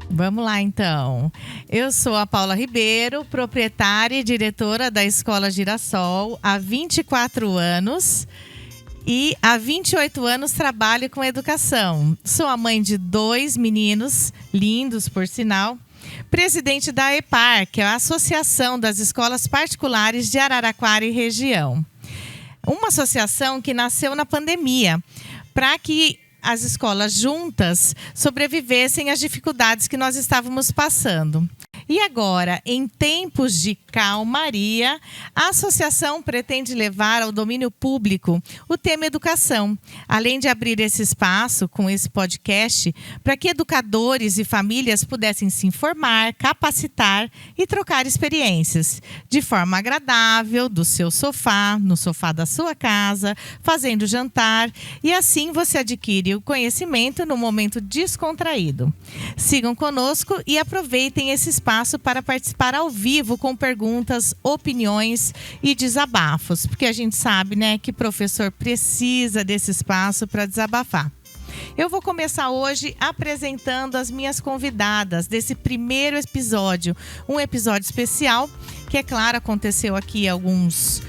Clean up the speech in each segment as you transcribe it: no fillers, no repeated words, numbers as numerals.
Vamos lá, então. Eu sou a Paula Ribeiro, proprietária e diretora da Escola Girassol há 24 anos. E há 28 anos trabalho com educação. Sou a mãe de 2 meninos, lindos por sinal. Presidente da EPAR, que é a Associação das Escolas Particulares de Araraquara e região. Uma associação que nasceu na pandemia, para que as escolas juntas sobrevivessem às dificuldades que nós estávamos passando. E agora, em tempos de calmaria, a associação pretende levar ao domínio público o tema educação, além de abrir esse espaço com esse podcast para que educadores e famílias pudessem se informar, capacitar e trocar experiências de forma agradável, do seu sofá, no sofá da sua casa, fazendo jantar, e assim você adquire o conhecimento no momento descontraído. Sigam conosco e aproveitem esse espaço para participar ao vivo com perguntas, opiniões e desabafos, porque a gente sabe, né, que professor precisa desse espaço para desabafar. Eu vou começar hoje apresentando as minhas convidadas desse primeiro episódio, um episódio especial que, é claro, aconteceu aqui alguns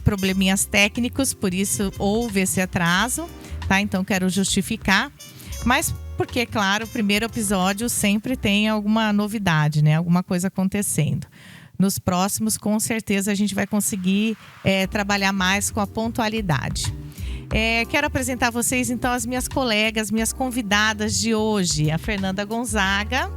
probleminhas técnicos, por isso houve esse atraso, tá? Então quero justificar, mas porque, claro, o primeiro episódio sempre tem alguma novidade, né? Alguma coisa acontecendo. Nos próximos, com certeza, a gente vai conseguir trabalhar mais com a pontualidade. Quero apresentar a vocês, então, as minhas colegas, minhas convidadas de hoje. A Fernanda Gonzaga,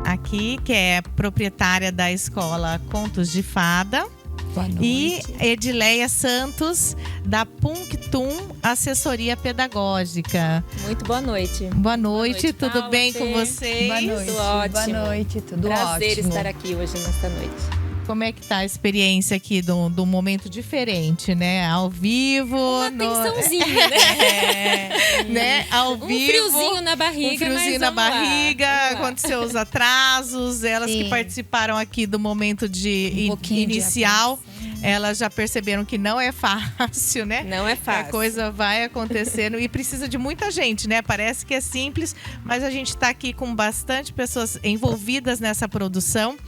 aqui, que é proprietária da escola Contos de Fada. Boa noite. E Edileia Santos, da Punctum Assessoria Pedagógica. Muito boa noite. Boa noite, tudo Paula, bem com vocês? Boa noite. Tudo ótimo. Boa noite, tudo Prazer ótimo. estar aqui hoje, nesta noite. Como é que tá a experiência aqui do momento diferente, né? Ao vivo. Uma tensãozinha, né? Né? Ao vivo. Um friozinho na barriga, Um friozinho mas na vamos lá, barriga. vamos lá. Aconteceu os atrasos. Elas que Sim. participaram aqui do momento pouquinho de inicial, elas já perceberam que não é fácil, né? Não é fácil. A coisa vai acontecendo e precisa de muita gente, né? Parece que é simples, mas a gente está aqui com bastante pessoas envolvidas nessa produção.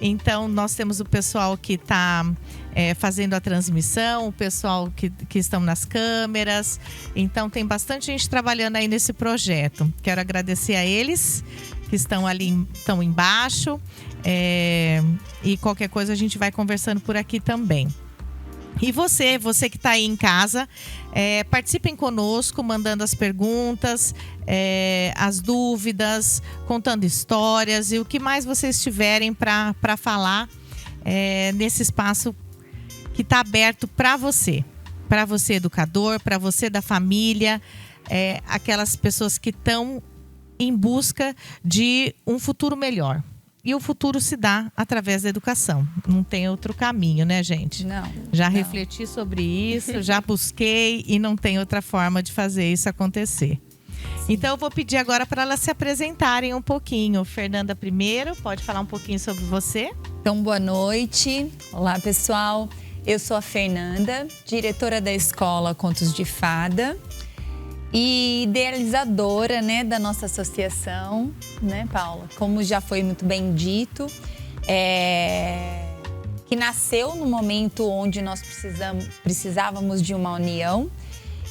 Então, nós temos o pessoal que está fazendo a transmissão, o pessoal que estão nas câmeras. Então, tem bastante gente trabalhando aí nesse projeto. Quero agradecer a eles que estão ali, estão embaixo. E qualquer coisa a gente vai conversando por aqui também. E você que está aí em casa, participem conosco, mandando as perguntas, as dúvidas, contando histórias e o que mais vocês tiverem para falar nesse espaço que está aberto para você educador, para você da família, aquelas pessoas que estão em busca de um futuro melhor. E o futuro se dá através da educação. Não tem outro caminho, né, gente? Não. Já refleti sobre isso, já busquei e não tem outra forma de fazer isso acontecer. Sim. Então, eu vou pedir agora para elas se apresentarem um pouquinho. Fernanda primeiro, pode falar um pouquinho sobre você? Então, boa noite. Olá, pessoal. Eu sou a Fernanda, diretora da escola Contos de Fada e idealizadora, né, da nossa associação, né, Paula? Como já foi muito bem dito, que nasceu no momento onde nós precisávamos de uma união.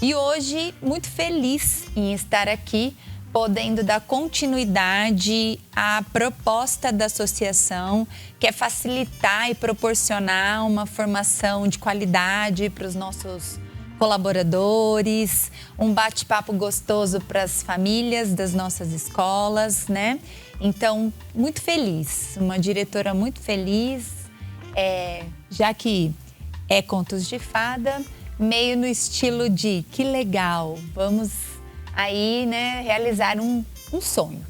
E hoje, muito feliz em estar aqui, podendo dar continuidade à proposta da associação, que é facilitar e proporcionar uma formação de qualidade para os nossos colaboradores, um bate-papo gostoso para as famílias das nossas escolas, né? Então, muito feliz, uma diretora muito feliz, já que é Contos de Fada, meio no estilo de que legal, vamos aí, né, realizar um sonho.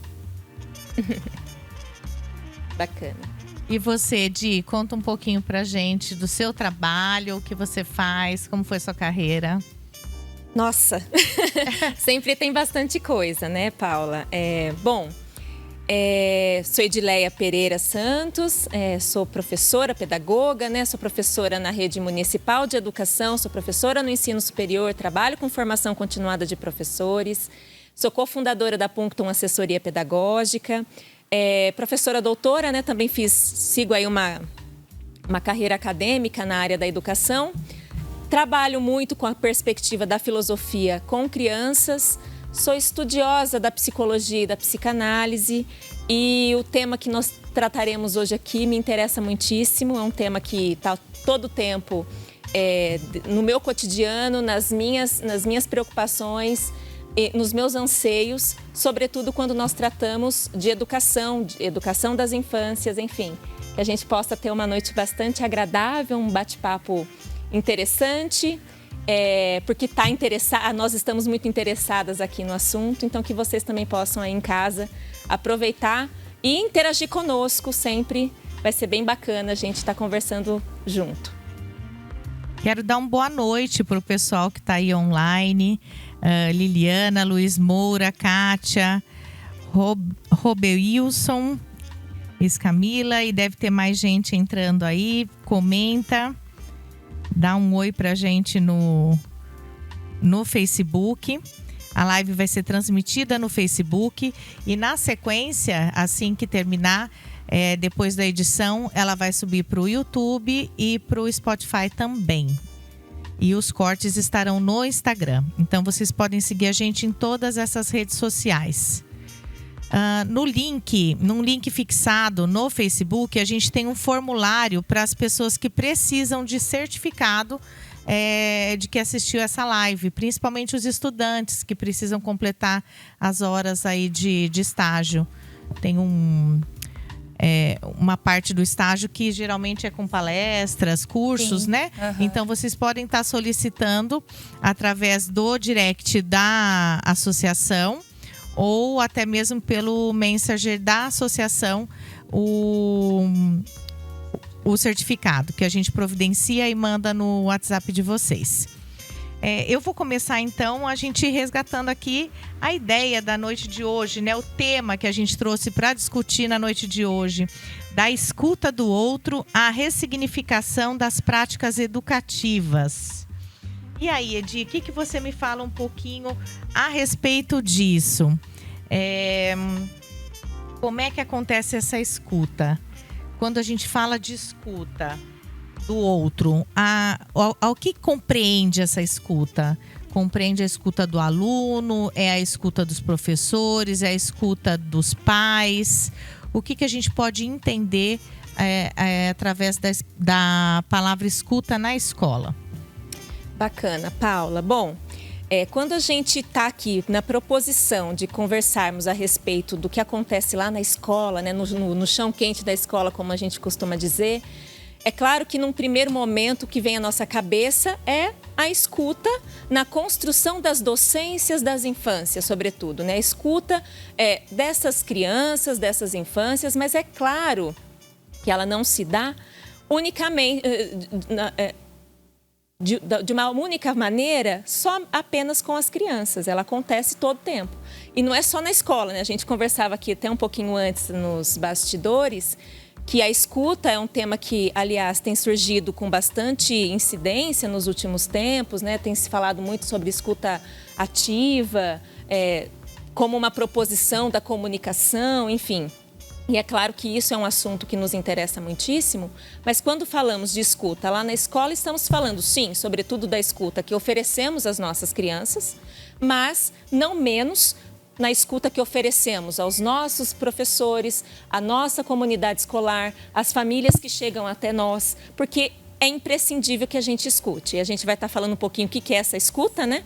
Bacana. E você, Di, conta um pouquinho pra gente do seu trabalho, o que você faz, como foi sua carreira. Nossa, sempre tem bastante coisa, né, Paula? Sou Edileia Pereira Santos, sou professora, pedagoga, né? Sou professora na rede municipal de educação, sou professora no ensino superior, trabalho com formação continuada de professores. Sou cofundadora da Punctum Assessoria Pedagógica, professora doutora, né? Também sigo aí uma carreira acadêmica na área da educação. Trabalho muito com a perspectiva da filosofia com crianças. Sou estudiosa da psicologia e da psicanálise. E o tema que nós trataremos hoje aqui me interessa muitíssimo. É um tema que está todo o tempo no meu cotidiano, nas minhas preocupações, nos meus anseios, sobretudo quando nós tratamos de educação das infâncias, enfim. Que a gente possa ter uma noite bastante agradável, um bate-papo interessante, porque nós estamos muito interessadas aqui no assunto, então que vocês também possam aí em casa aproveitar e interagir conosco sempre. Vai ser bem bacana a gente estar conversando junto. Quero dar uma boa noite para o pessoal que está aí online. Liliana, Luiz Moura, Kátia, Wilson, Camila, e deve ter mais gente entrando aí. Comenta, dá um oi pra gente no Facebook. A live vai ser transmitida no Facebook e na sequência, assim que terminar, depois da edição, ela vai subir para o YouTube e para o Spotify também. E os cortes estarão no Instagram. Então, vocês podem seguir a gente em todas essas redes sociais. Num link fixado no Facebook, a gente tem um formulário para as pessoas que precisam de certificado de que assistiu essa live. Principalmente os estudantes que precisam completar as horas aí de estágio. Tem uma parte do estágio que geralmente é com palestras, cursos, Sim. né? Uhum. Então, vocês podem estar solicitando através do direct da associação ou até mesmo pelo Messenger da associação o certificado que a gente providencia e manda no WhatsApp de vocês. Eu vou começar então a gente resgatando aqui a ideia da noite de hoje, né? O tema que a gente trouxe para discutir na noite de hoje, da escuta do outro, a ressignificação das práticas educativas. E aí, Edi, o que você me fala um pouquinho a respeito disso? Como é que acontece essa escuta? Quando a gente fala de escuta do outro, ao que compreende essa escuta? Compreende a escuta do aluno, é a escuta dos professores, é a escuta dos pais? O que a gente pode entender através da palavra escuta na escola? Bacana, Paula. Bom, quando a gente está aqui na proposição de conversarmos a respeito do que acontece lá na escola, né, no chão quente da escola, como a gente costuma dizer, é claro que num primeiro momento o que vem à nossa cabeça é a escuta na construção das docências das infâncias, sobretudo, né? A escuta dessas crianças, dessas infâncias, mas é claro que ela não se dá unicamente de uma única maneira, só apenas com as crianças. Ela acontece todo o tempo. E não é só na escola, né? A gente conversava aqui até um pouquinho antes nos bastidores, que a escuta é um tema que, aliás, tem surgido com bastante incidência nos últimos tempos, né? Tem se falado muito sobre escuta ativa, como uma proposição da comunicação, enfim. E é claro que isso é um assunto que nos interessa muitíssimo, mas quando falamos de escuta lá na escola, estamos falando, sim, sobretudo da escuta que oferecemos às nossas crianças, mas não menos na escuta que oferecemos aos nossos professores, à nossa comunidade escolar, às famílias que chegam até nós, porque é imprescindível que a gente escute. E a gente vai estar falando um pouquinho o que é essa escuta, né?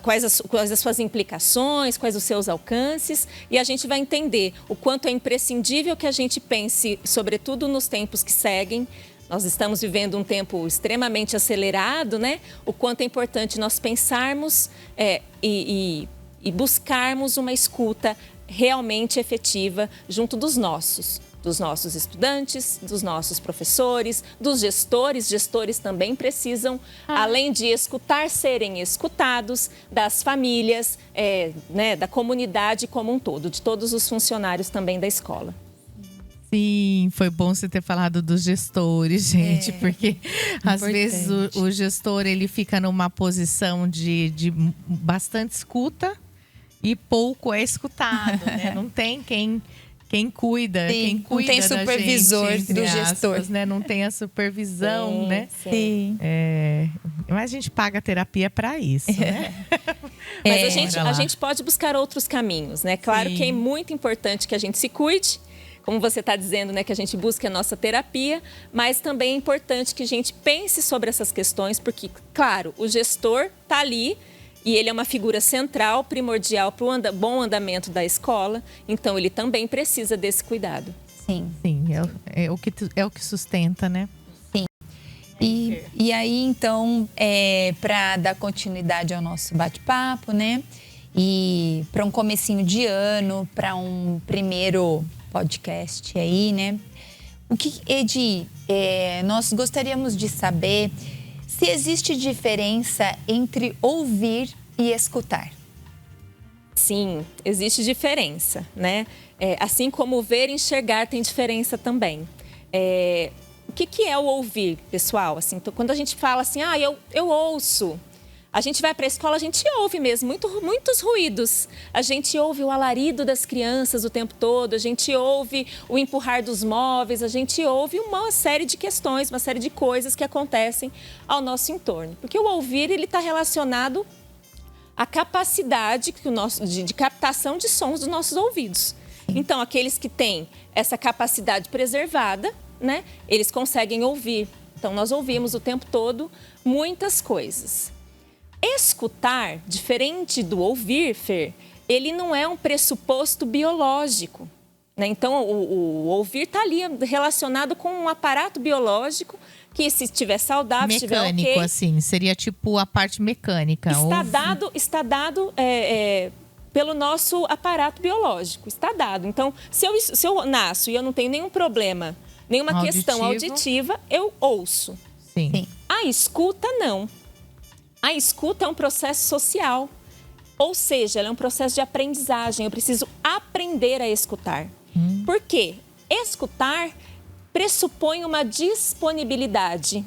Quais as suas implicações, quais os seus alcances, e a gente vai entender o quanto é imprescindível que a gente pense, sobretudo nos tempos que seguem. Nós estamos vivendo um tempo extremamente acelerado, né? O quanto é importante nós pensarmos e buscarmos uma escuta realmente efetiva junto dos nossos estudantes, dos nossos professores, dos gestores. Gestores também precisam, além de escutar, serem escutados, das famílias, né, da comunidade como um todo, de todos os funcionários também da escola. Sim, foi bom você ter falado dos gestores, gente, porque às vezes o gestor ele fica numa posição de bastante escuta e pouco é escutado, né? Não tem quem cuida, quem cuida não tem supervisor da gente, do gestor, aspas, né? Não tem a supervisão, sim, né? Sim. Mas a gente paga terapia para isso, né? Mas a gente pode buscar outros caminhos, né? Claro Sim. que é muito importante que a gente se cuide, como você está dizendo, né? Que a gente busque a nossa terapia, mas também é importante que a gente pense sobre essas questões, porque, claro, o gestor está ali e ele é uma figura central, primordial para o bom andamento da escola, então ele também precisa desse cuidado. Sim. Sim, é o que sustenta, né? E aí, então, para dar continuidade ao nosso bate-papo, né? E para um comecinho de ano, para um primeiro podcast aí, né? Edi, nós gostaríamos de saber se existe diferença entre ouvir e escutar. Sim, existe diferença, né? Assim como ver e enxergar tem diferença também. O que é o ouvir, pessoal? Assim, quando a gente fala assim, eu ouço. A gente vai para a escola, a gente ouve mesmo muitos ruídos. A gente ouve o alarido das crianças o tempo todo, a gente ouve o empurrar dos móveis, a gente ouve uma série de questões, uma série de coisas que acontecem ao nosso entorno. Porque o ouvir, ele está relacionado à capacidade de captação de sons dos nossos ouvidos. Então, aqueles que têm essa capacidade preservada, né, eles conseguem ouvir. Então, nós ouvimos o tempo todo muitas coisas. Escutar, diferente do ouvir, Fer, ele não é um pressuposto biológico, né? Então, o ouvir está ali relacionado com um aparato biológico que, se estiver saudável, estiver ok... Mecânico, assim, seria tipo a parte mecânica. Está dado pelo nosso aparato biológico, está dado. Então, se eu nasço e eu não tenho nenhum problema, nenhuma questão auditiva, eu ouço. Sim. A escuta, não. A escuta é um processo social, ou seja, ela é um processo de aprendizagem. Eu preciso aprender a escutar. Por quê? Escutar pressupõe uma disponibilidade,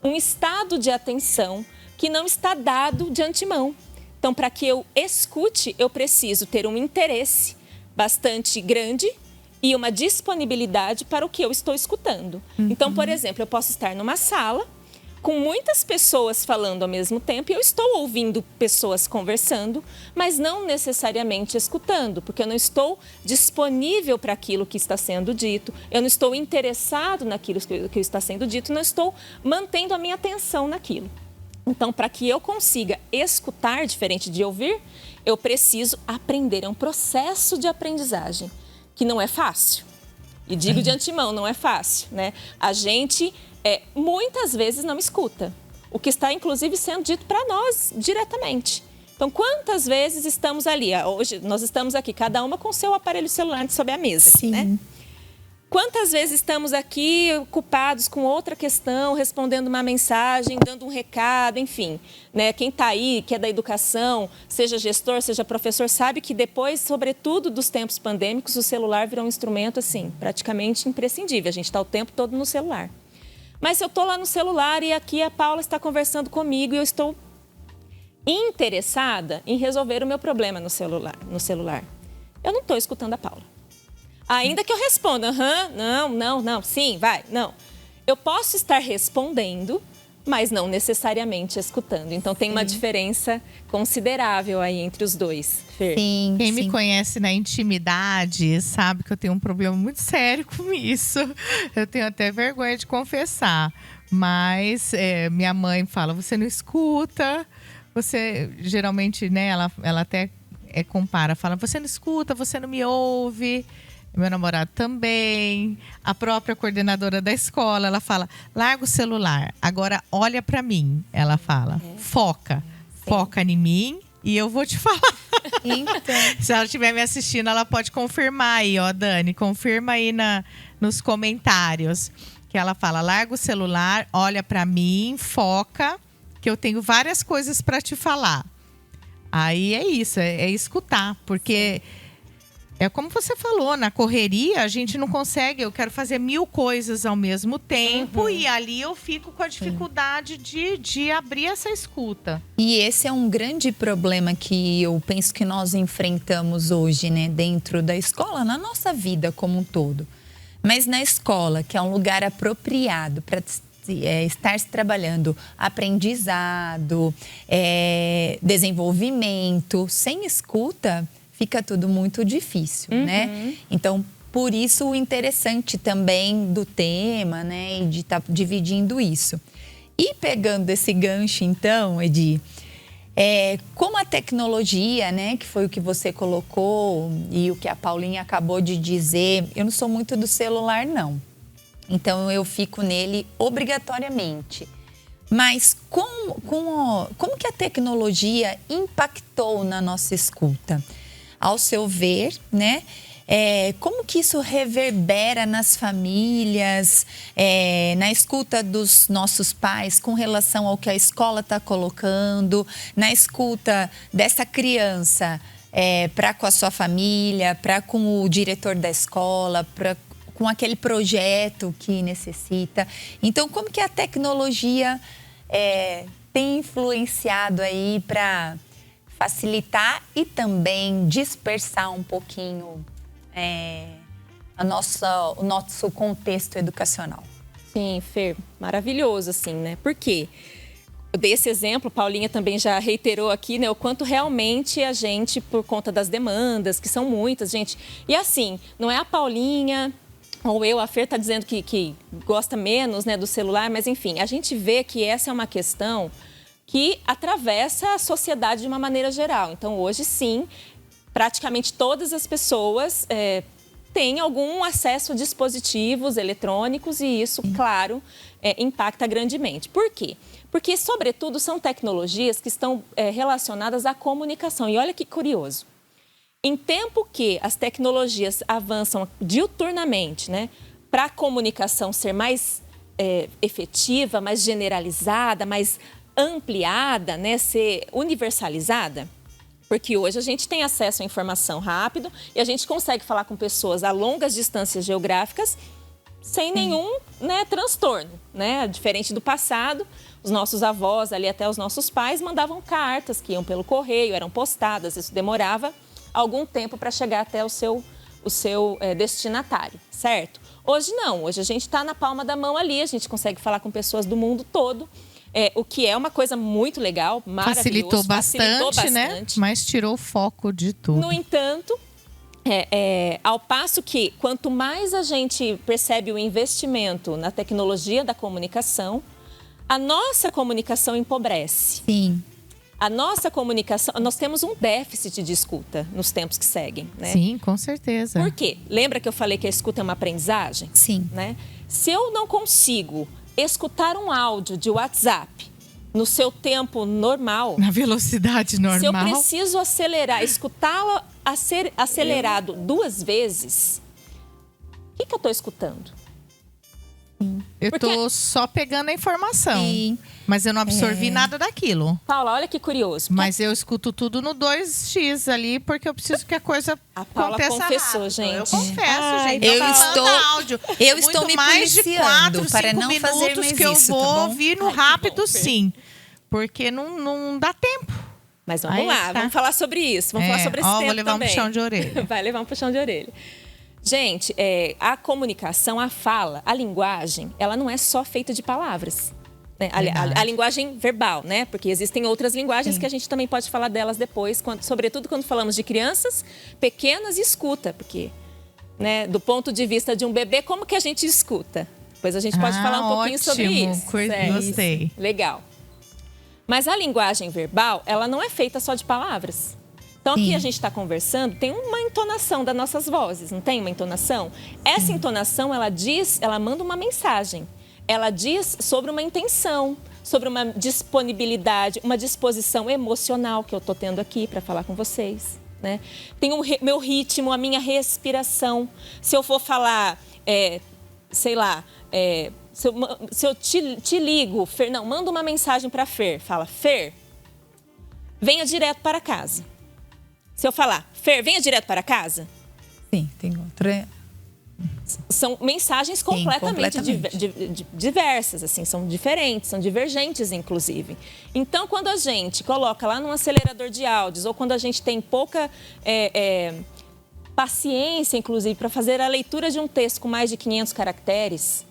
um estado de atenção que não está dado de antemão. Então, para que eu escute, eu preciso ter um interesse bastante grande e uma disponibilidade para o que eu estou escutando. Então, por exemplo, eu posso estar numa sala com muitas pessoas falando ao mesmo tempo e eu estou ouvindo pessoas conversando, mas não necessariamente escutando, porque eu não estou disponível para aquilo que está sendo dito, eu não estou interessado naquilo que está sendo dito, não estou mantendo a minha atenção naquilo. Então, para que eu consiga escutar, diferente de ouvir, eu preciso aprender. É um processo de aprendizagem que não é fácil. E digo de antemão, não é fácil, né? A gente muitas vezes não escuta o que está, inclusive, sendo dito para nós diretamente. Então, quantas vezes estamos ali? Hoje, nós estamos aqui, cada uma com seu aparelho celular sobre a mesa. Sim. Né? Quantas vezes estamos aqui ocupados com outra questão, respondendo uma mensagem, dando um recado, enfim. Né? Quem está aí, que é da educação, seja gestor, seja professor, sabe que depois, sobretudo dos tempos pandêmicos, o celular virou um instrumento, assim, praticamente imprescindível. A gente está o tempo todo no celular. Mas se eu estou lá no celular e aqui a Paula está conversando comigo e eu estou interessada em resolver o meu problema no celular, eu não estou escutando a Paula. Ainda que eu responda, não, sim, vai, não. Eu posso estar respondendo, mas não necessariamente escutando. Então, tem uma diferença considerável aí entre os dois, Fer. Sim, Quem me conhece na intimidade sabe que eu tenho um problema muito sério com isso. Eu tenho até vergonha de confessar. Mas minha mãe fala, você não escuta. Você, geralmente, né, ela até compara. Fala, você não escuta, você não me ouve. Meu namorado também, a própria coordenadora da escola, ela fala, larga o celular, agora olha pra mim, ela fala, foca em mim e eu vou te falar. Então. Se ela estiver me assistindo, ela pode confirmar aí, ó, Dani, confirma aí nos comentários, que ela fala, larga o celular, olha pra mim, foca, que eu tenho várias coisas pra te falar. Aí é isso, é escutar, porque... É como você falou, na correria a gente não consegue, eu quero fazer 1000 coisas ao mesmo tempo e ali eu fico com a dificuldade de abrir essa escuta. E esse é um grande problema que eu penso que nós enfrentamos hoje, né, dentro da escola, na nossa vida como um todo. Mas na escola, que é um lugar apropriado para estar se trabalhando aprendizado, desenvolvimento, sem escuta, fica tudo muito difícil, né? Então, por isso o interessante também do tema, né? E de estar dividindo isso. E pegando esse gancho, então, Edi, como a tecnologia, né? Que foi o que você colocou e o que a Paulinha acabou de dizer, eu não sou muito do celular, não. Então, eu fico nele obrigatoriamente. Mas como que a tecnologia impactou na nossa escuta? Ao seu ver, né? Como que isso reverbera nas famílias, na escuta dos nossos pais com relação ao que a escola está colocando, na escuta dessa criança para com a sua família, para com o diretor da escola, com aquele projeto que necessita. Então, como que a tecnologia tem influenciado aí para facilitar e também dispersar um pouquinho o nosso contexto educacional? Sim, Fer, maravilhoso, assim, né? Por quê? Eu dei esse exemplo, Paulinha também já reiterou aqui, né? O quanto realmente a gente, por conta das demandas, que são muitas, gente. E assim, não é a Paulinha ou a Fer está dizendo que gosta menos, né, do celular, mas enfim, a gente vê que essa é uma questão que atravessa a sociedade de uma maneira geral. Então, hoje, sim, praticamente todas as pessoas têm algum acesso a dispositivos eletrônicos e isso, claro, impacta grandemente. Por quê? Porque, sobretudo, são tecnologias que estão relacionadas à comunicação. E olha que curioso. Em tempo que as tecnologias avançam diuturnamente, né, para a comunicação ser mais efetiva, mais generalizada, mais ampliada, né, ser universalizada, porque hoje a gente tem acesso à informação rápido e a gente consegue falar com pessoas a longas distâncias geográficas sem nenhum, né, transtorno, né? Diferente do passado, os nossos avós, ali até os nossos pais, mandavam cartas que iam pelo correio, eram postadas, isso demorava algum tempo para chegar até o seu destinatário, certo? Hoje não, hoje a gente está na palma da mão ali, a gente consegue falar com pessoas do mundo todo, o que é uma coisa muito legal, maravilhoso. Facilitou bastante, né? Mas tirou o foco de tudo. No entanto, ao passo que quanto mais a gente percebe o investimento na tecnologia da comunicação, a nossa comunicação empobrece. Sim. A nossa comunicação, nós temos um déficit de escuta nos tempos que seguem, né? Sim, com certeza. Por quê? Lembra que eu falei que a escuta é uma aprendizagem? Sim. Né? Se eu não consigo escutar um áudio de WhatsApp no seu tempo normal, na velocidade normal, se eu preciso acelerar, escutá-lo acelerado 2 vezes, o que eu estou escutando? Eu estou só pegando a informação. Sim. Mas eu não absorvi nada daquilo. Paula, olha que curioso. Mas eu escuto tudo no 2x ali, porque eu preciso que a coisa aconteça confessou, rápido. gente. Eu confesso, gente. Eu estou me mais de 4, 5 para não minutos fazer mais que eu isso, vou tá bom? ouvir no rápido, sim. Porque não dá tempo. Mas vamos lá, vamos falar sobre isso. Vamos falar sobre esse tempo vou levar também. um puxão de orelha. Vai levar um puxão de orelha. Gente, a comunicação, a fala, a linguagem, ela não é só feita de palavras. Né? A linguagem verbal, né? Porque existem outras linguagens que a gente também pode falar delas depois, sobretudo quando falamos de crianças pequenas e escuta. Porque, né, do ponto de vista de um bebê, como que a gente escuta? Depois a gente pode falar um pouquinho sobre isso. Gostei. Legal. Mas a linguagem verbal, ela não é feita só de palavras. Então, aqui a gente está conversando, tem uma entonação das nossas vozes, não tem uma entonação? Essa entonação, ela manda uma mensagem. Ela diz sobre uma intenção, sobre uma disponibilidade, uma disposição emocional que eu estou tendo aqui para falar com vocês. Né? Tem o meu ritmo, a minha respiração. Se eu for falar, se eu te ligo, Fer, não, manda uma mensagem para Fer. Fala, Fer, venha direto para casa. Se eu falar, Fer, venha direto para casa, Sim, tem outra. São mensagens completamente diversas, assim, são diferentes, são divergentes, inclusive. Então, quando a gente coloca lá num acelerador de áudios, ou quando a gente tem pouca paciência, inclusive, para fazer a leitura de um texto com mais de 500 caracteres,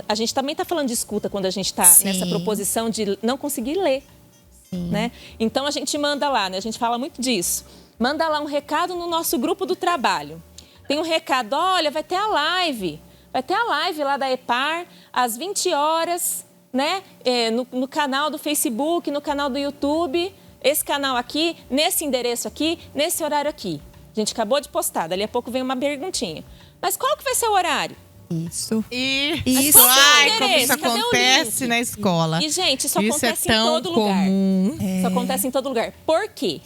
a gente também está falando de escuta quando a gente está nessa proposição de não conseguir ler. Né? Então, a gente manda lá, né? A gente fala muito disso. Manda lá um recado no nosso grupo do trabalho. Tem um recado, olha, vai ter a live lá da EPAR, às 20 horas, né? No canal do Facebook, no canal do YouTube, esse canal aqui, nesse endereço aqui, nesse horário aqui. A gente acabou de postar, dali a pouco vem uma perguntinha. Mas qual que vai ser o horário? Isso. Ai, como isso acontece na escola. E, gente, isso acontece é em todo comum. lugar. Isso acontece em todo lugar. Por quê?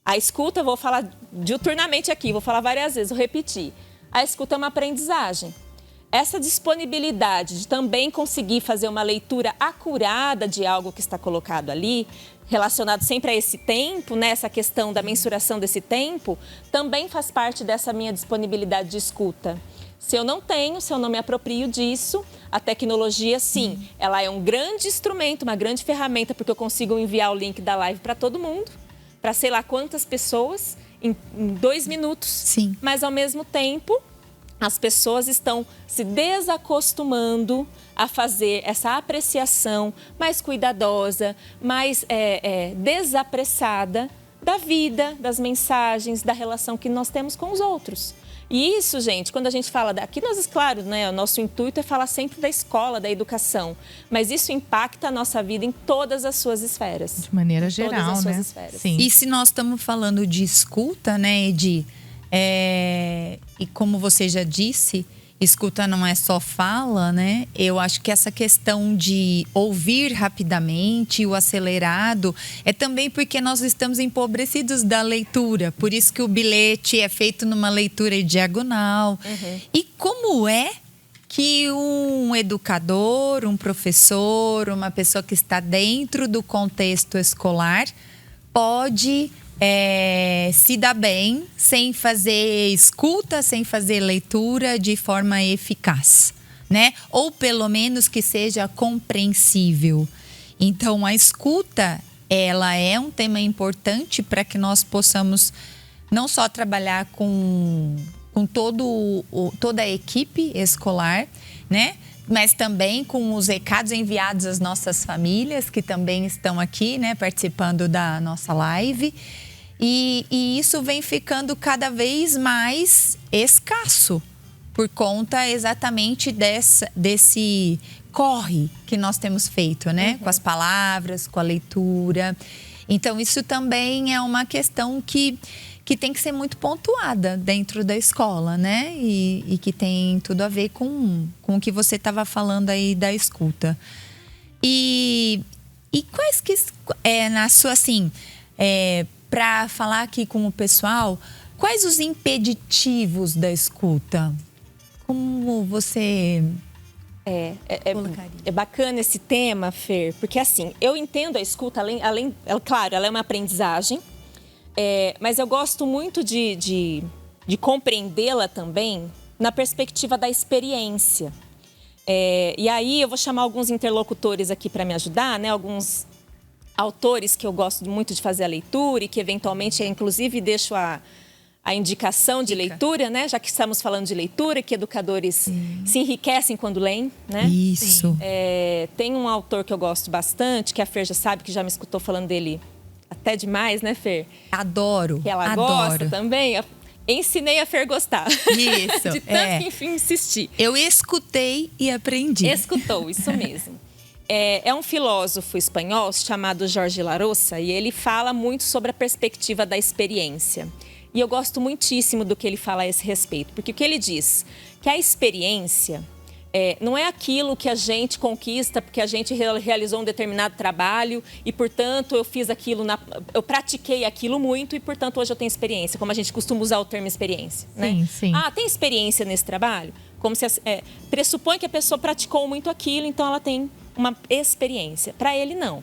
A escuta, eu vou falar diuturnamente aqui, vou falar várias vezes, vou repetir. A escuta é uma aprendizagem. Essa disponibilidade de também conseguir fazer uma leitura acurada de algo que está colocado ali, relacionado sempre a esse tempo, né? Essa questão da mensuração desse tempo, também faz parte dessa minha disponibilidade de escuta. Se eu não tenho, se eu não me aproprio disso, a tecnologia, sim, ela é um grande instrumento, uma grande ferramenta, porque eu consigo enviar o link da live para todo mundo, para sei lá quantas pessoas, em 2 minutos. Sim. Mas, ao mesmo tempo, as pessoas estão se desacostumando a fazer essa apreciação mais cuidadosa, mais desapressada da vida, das mensagens, da relação que nós temos com os outros. E isso, gente, quando a gente fala aqui, nós, claro, né, o nosso intuito é falar sempre da escola, da educação, mas isso impacta a nossa vida em todas as suas esferas. De maneira geral, todas as suas né? esferas. Sim. E se nós estamos falando de escuta, né, Edi? E como você já disse, escuta não é só fala, né? Eu acho que essa questão de ouvir rapidamente, o acelerado, é também porque nós estamos empobrecidos da leitura. Por isso que o bilhete é feito numa leitura diagonal. E como é que um educador, um professor, uma pessoa que está dentro do contexto escolar pode se dar bem sem fazer escuta, sem fazer leitura de forma eficaz, né? Ou pelo menos que seja compreensível. Então, a escuta, ela é um tema importante para que nós possamos não só trabalhar com toda a equipe escolar, né? Mas também com os recados enviados às nossas famílias, que também estão aqui, né, participando da nossa live. E isso vem ficando cada vez mais escasso por conta exatamente desse corre que nós temos feito, né? Com as palavras, com a leitura. Então, isso também é uma questão que tem que ser muito pontuada dentro da escola, né? E que tem tudo a ver com o que você estava falando aí da escuta. E quais que, na sua, assim, para falar aqui com o pessoal, quais os impeditivos da escuta? Como você colocaria? É bacana esse tema, Fer, porque assim, eu entendo a escuta, claro, ela é uma aprendizagem, mas eu gosto muito de compreendê-la também na perspectiva da experiência. E aí eu vou chamar alguns interlocutores aqui para me ajudar, né? Alguns autores que eu gosto muito de fazer a leitura e que eventualmente, inclusive, deixo a indicação de leitura, né? Já que estamos falando de leitura, que educadores se enriquecem quando leem, né? Isso. Tem um autor que eu gosto bastante, que a Fer já sabe, que já me escutou falando dele até demais, né, Fer? Adoro. Que ela adoro. gosta também. Ensinei a Fer gostar. Isso. De tanto que, enfim, insistir. Eu escutei e aprendi. Escutou, isso mesmo. É um filósofo espanhol chamado Jorge Larossa e ele fala muito sobre a perspectiva da experiência. E eu gosto muitíssimo do que ele fala a esse respeito, porque o que ele diz? Que a experiência não é aquilo que a gente conquista porque a gente realizou um determinado trabalho e, portanto, eu fiz aquilo, eu pratiquei aquilo muito e, portanto, hoje eu tenho experiência, como a gente costuma usar o termo experiência. Né? Sim. Ah, tem experiência nesse trabalho? Como se pressupõe que a pessoa praticou muito aquilo, então ela tem uma experiência. Para ele, não.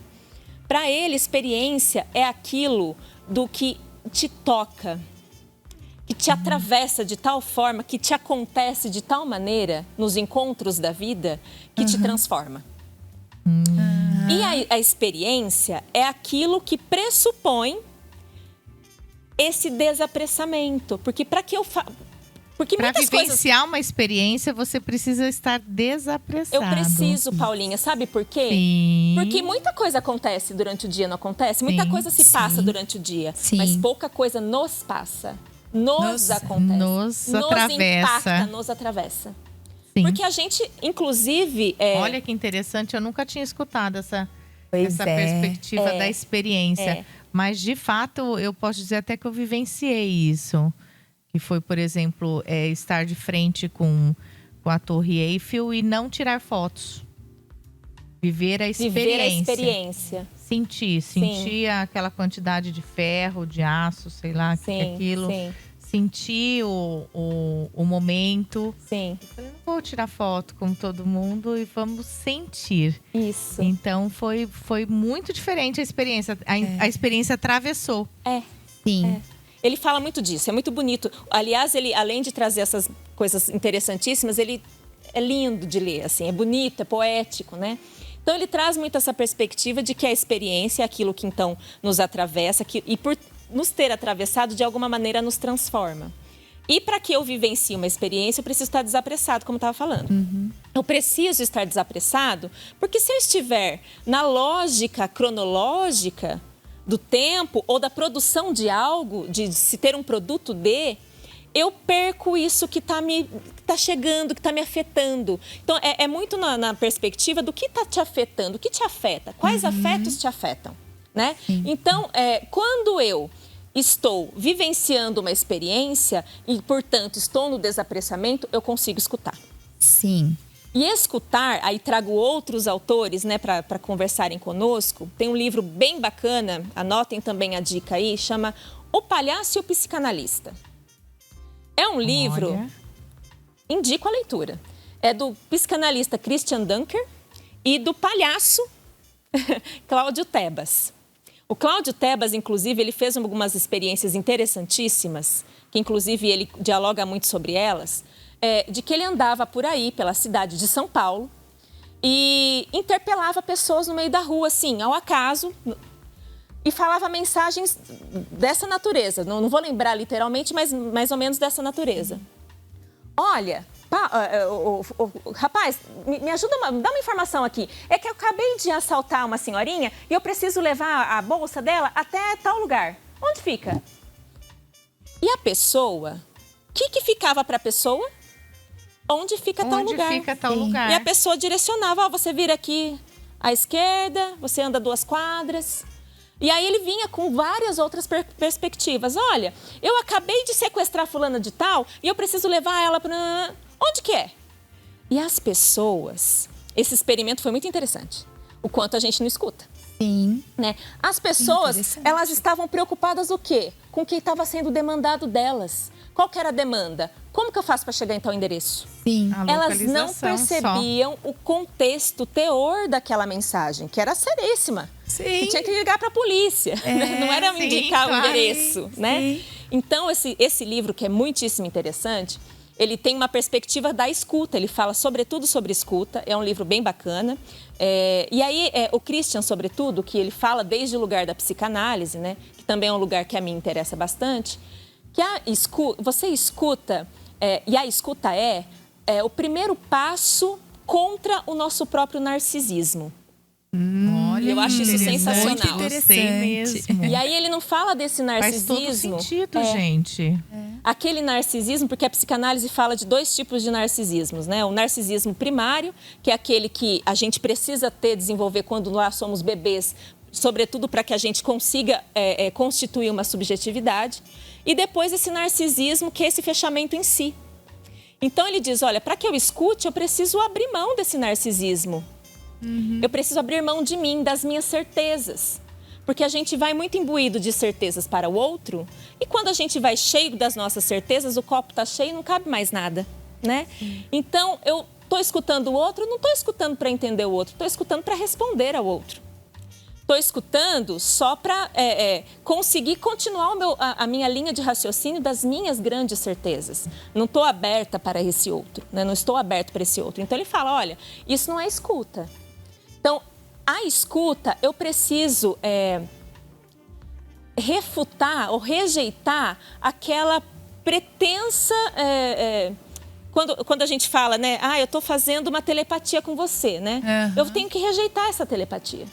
Para ele, experiência é aquilo do que te toca. que te atravessa de tal forma, que te acontece de tal maneira nos encontros da vida, que te transforma. E a experiência é aquilo que pressupõe esse desapressamento. Porque para que eu Porque Para muitas vivenciar coisas... uma experiência, você precisa estar desapressado. Eu preciso, Paulinha. Sabe por quê? Sim. Porque muita coisa acontece durante o dia, não acontece? Muita Sim. coisa se passa durante o dia. Sim. Mas pouca coisa nos passa. Nos acontece. Nos atravessa. Impacta, nos atravessa. Sim. Porque a gente, inclusive... Olha que interessante, eu nunca tinha escutado essa Pois perspectiva da experiência. É. Mas, de fato, eu posso dizer até que eu vivenciei isso. Que foi, por exemplo, estar de frente com a Torre Eiffel e não tirar fotos. Viver a experiência. Viver a experiência. Sentir aquela quantidade de ferro, de aço, sei lá, que é aquilo. Sim. Sentir o momento. Sim. Eu não vou tirar foto como todo mundo e vamos sentir. Isso. Então foi muito diferente a experiência. A experiência atravessou. Sim. Ele fala muito disso, é muito bonito. Aliás, ele, além de trazer essas coisas interessantíssimas, ele é lindo de ler, assim, é bonito, é poético, né? Então, ele traz muito essa perspectiva de que a experiência é aquilo que, então, nos atravessa, e por nos ter atravessado, de alguma maneira, nos transforma. E para que eu vivencie uma experiência, eu preciso estar desapressado, como eu estava falando. Eu preciso estar desapressado, porque se eu estiver na lógica cronológica do tempo ou da produção de algo, de se ter um produto eu perco isso que está chegando, que está me afetando. Então, é muito na perspectiva do que está te afetando, o que te afeta, quais afetos te afetam, né? Então, quando eu estou vivenciando uma experiência e, portanto, estou no desapressamento, eu consigo escutar. Sim. E escutar, aí trago outros autores, né, para conversarem conosco. Tem um livro bem bacana, anotem também a dica aí, chama O Palhaço e o Psicanalista. É um livro, indico a leitura. É do psicanalista Christian Dunker e do palhaço Cláudio Tebas. O Cláudio Tebas, inclusive, ele fez algumas experiências interessantíssimas, que inclusive ele dialoga muito sobre elas, de que ele andava por aí, pela cidade de São Paulo, e interpelava pessoas no meio da rua, assim, ao acaso, e falava mensagens dessa natureza. Não vou lembrar literalmente, mas mais ou menos dessa natureza. Olha, rapaz, me ajuda, dá uma informação aqui. É que eu acabei de assaltar uma senhorinha e eu preciso levar a bolsa dela até tal lugar. Onde fica? E a pessoa, o que ficava para a pessoa? Onde fica tal lugar. Onde fica tal lugar. E a pessoa direcionava, você vira aqui à esquerda, você anda 2 quadras. E aí ele vinha com várias outras perspectivas. Olha, eu acabei de sequestrar fulana de tal e eu preciso levar ela para... Onde que é? E as pessoas... Esse experimento foi muito interessante. O quanto a gente não escuta. Sim. Né? As pessoas, elas estavam preocupadas o quê? Com o que estava sendo demandado delas. Qual que era a demanda? Como que eu faço para chegar em tal endereço? Sim. Elas não percebiam o contexto, o teor daquela mensagem, que era seríssima. Sim. Que tinha que ligar para a polícia. Não era indicar o endereço, né? Então, esse livro, que é muitíssimo interessante, ele tem uma perspectiva da escuta. Ele fala sobretudo sobre escuta. É um livro bem bacana. E aí, o Christian, sobretudo, que ele fala desde o lugar da psicanálise, né? Que também é um lugar que a mim interessa bastante. Que você escuta, e a escuta é o primeiro passo contra o nosso próprio narcisismo. Olha, eu acho isso sensacional. Muito interessante mesmo. E aí ele não fala desse narcisismo. Faz todo sentido, gente. Aquele narcisismo, porque a psicanálise fala de 2 tipos de narcisismos, né? O narcisismo primário, que é aquele que a gente precisa desenvolver quando nós somos bebês, sobretudo para que a gente consiga constituir uma subjetividade. E depois esse narcisismo, que é esse fechamento em si. Então ele diz, olha, para que eu escute, eu preciso abrir mão desse narcisismo. Eu preciso abrir mão de mim, das minhas certezas. Porque a gente vai muito imbuído de certezas para o outro. E quando a gente vai cheio das nossas certezas, o copo está cheio e não cabe mais nada, né? Então, eu estou escutando o outro, não estou escutando para entender o outro. Estou escutando para responder ao outro. Estou escutando só para conseguir continuar a minha linha de raciocínio das minhas grandes certezas. Não estou aberta para esse outro, né? Não estou aberto para esse outro. Então ele fala, olha, isso não é escuta. Então, a escuta, eu preciso refutar ou rejeitar aquela pretensa... Quando a gente fala, né? Eu estou fazendo uma telepatia com você, né? Uhum. Eu tenho que rejeitar essa telepatia.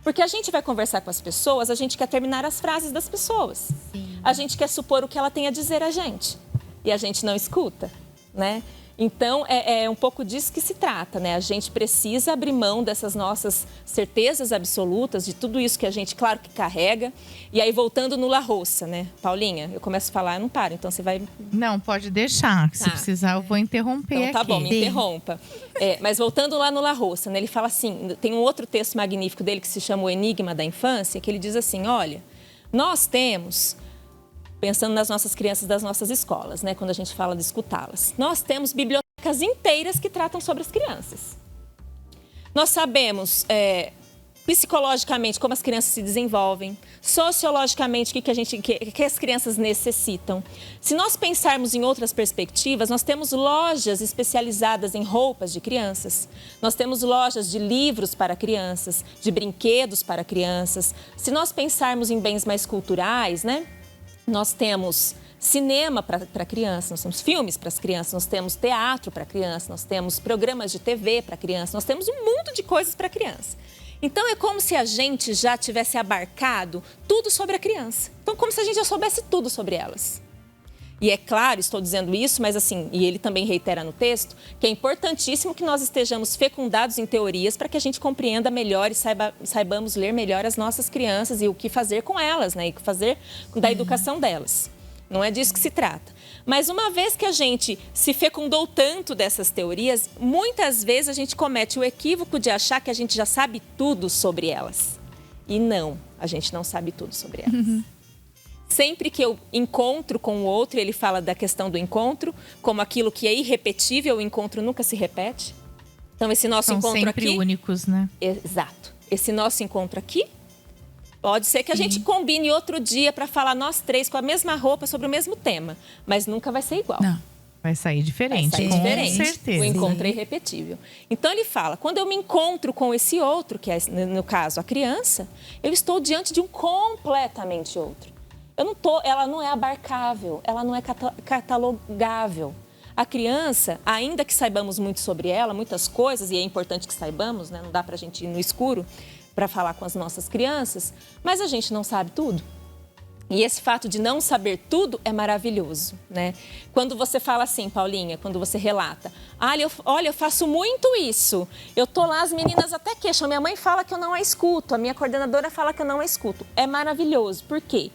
Porque a gente vai conversar com as pessoas, a gente quer terminar as frases das pessoas. Sim. A gente quer supor o que ela tem a dizer a gente. E a gente não escuta, né? Então, é um pouco disso que se trata, né? A gente precisa abrir mão dessas nossas certezas absolutas, de tudo isso que a gente, claro, que carrega. E aí, voltando no La Roça, né? Paulinha, eu começo a falar, eu não paro, então você vai... Não, pode deixar, se precisar eu vou interromper então, tá aqui. Bom, me interrompa. Mas voltando lá no La Roça, né? Ele fala assim, tem um outro texto magnífico dele que se chama O Enigma da Infância, que ele diz assim, olha, nós temos... Pensando nas nossas crianças das nossas escolas, né? Quando a gente fala de escutá-las. Nós temos bibliotecas inteiras que tratam sobre as crianças. Nós sabemos psicologicamente como as crianças se desenvolvem, sociologicamente o que as crianças necessitam. Se nós pensarmos em outras perspectivas, nós temos lojas especializadas em roupas de crianças. Nós temos lojas de livros para crianças, de brinquedos para crianças. Se nós pensarmos em bens mais culturais, né? Nós temos cinema para crianças, nós temos filmes para as crianças, nós temos teatro para crianças, nós temos programas de TV para crianças, nós temos um mundo de coisas para criança. Então, é como se a gente já tivesse abarcado tudo sobre a criança. Então, como se a gente já soubesse tudo sobre elas. E é claro, estou dizendo isso, mas assim, e ele também reitera no texto, que é importantíssimo que nós estejamos fecundados em teorias para que a gente compreenda melhor e saibamos ler melhor as nossas crianças e o que fazer com elas, né? E o que fazer da educação delas. Não é disso que se trata. Mas uma vez que a gente se fecundou tanto dessas teorias, muitas vezes a gente comete o equívoco de achar que a gente já sabe tudo sobre elas. E não, a gente não sabe tudo sobre elas. Uhum. Sempre que eu encontro com o outro, ele fala da questão do encontro, como aquilo que é irrepetível, o encontro nunca se repete. Então, esse nosso encontro aqui... São sempre únicos, né? Exato. Esse nosso encontro aqui, pode ser que a gente combine outro dia para falar nós três com a mesma roupa sobre o mesmo tema, mas nunca vai ser igual. Não, vai sair diferente. Vai sair diferente. Com certeza. O encontro é irrepetível. Então, ele fala, quando eu me encontro com esse outro, que é, no caso, a criança, eu estou diante de um completamente outro. Ela não é abarcável, ela não é catalogável. A criança, ainda que saibamos muito sobre ela, muitas coisas, e é importante que saibamos, né? Não dá para a gente ir no escuro para falar com as nossas crianças, mas a gente não sabe tudo. E esse fato de não saber tudo é maravilhoso, né? Quando você fala assim, Paulinha, quando você relata, olha, eu faço muito isso. Eu tô lá, as meninas até queixam, minha mãe fala que eu não a escuto, a minha coordenadora fala que eu não a escuto. É maravilhoso, por quê?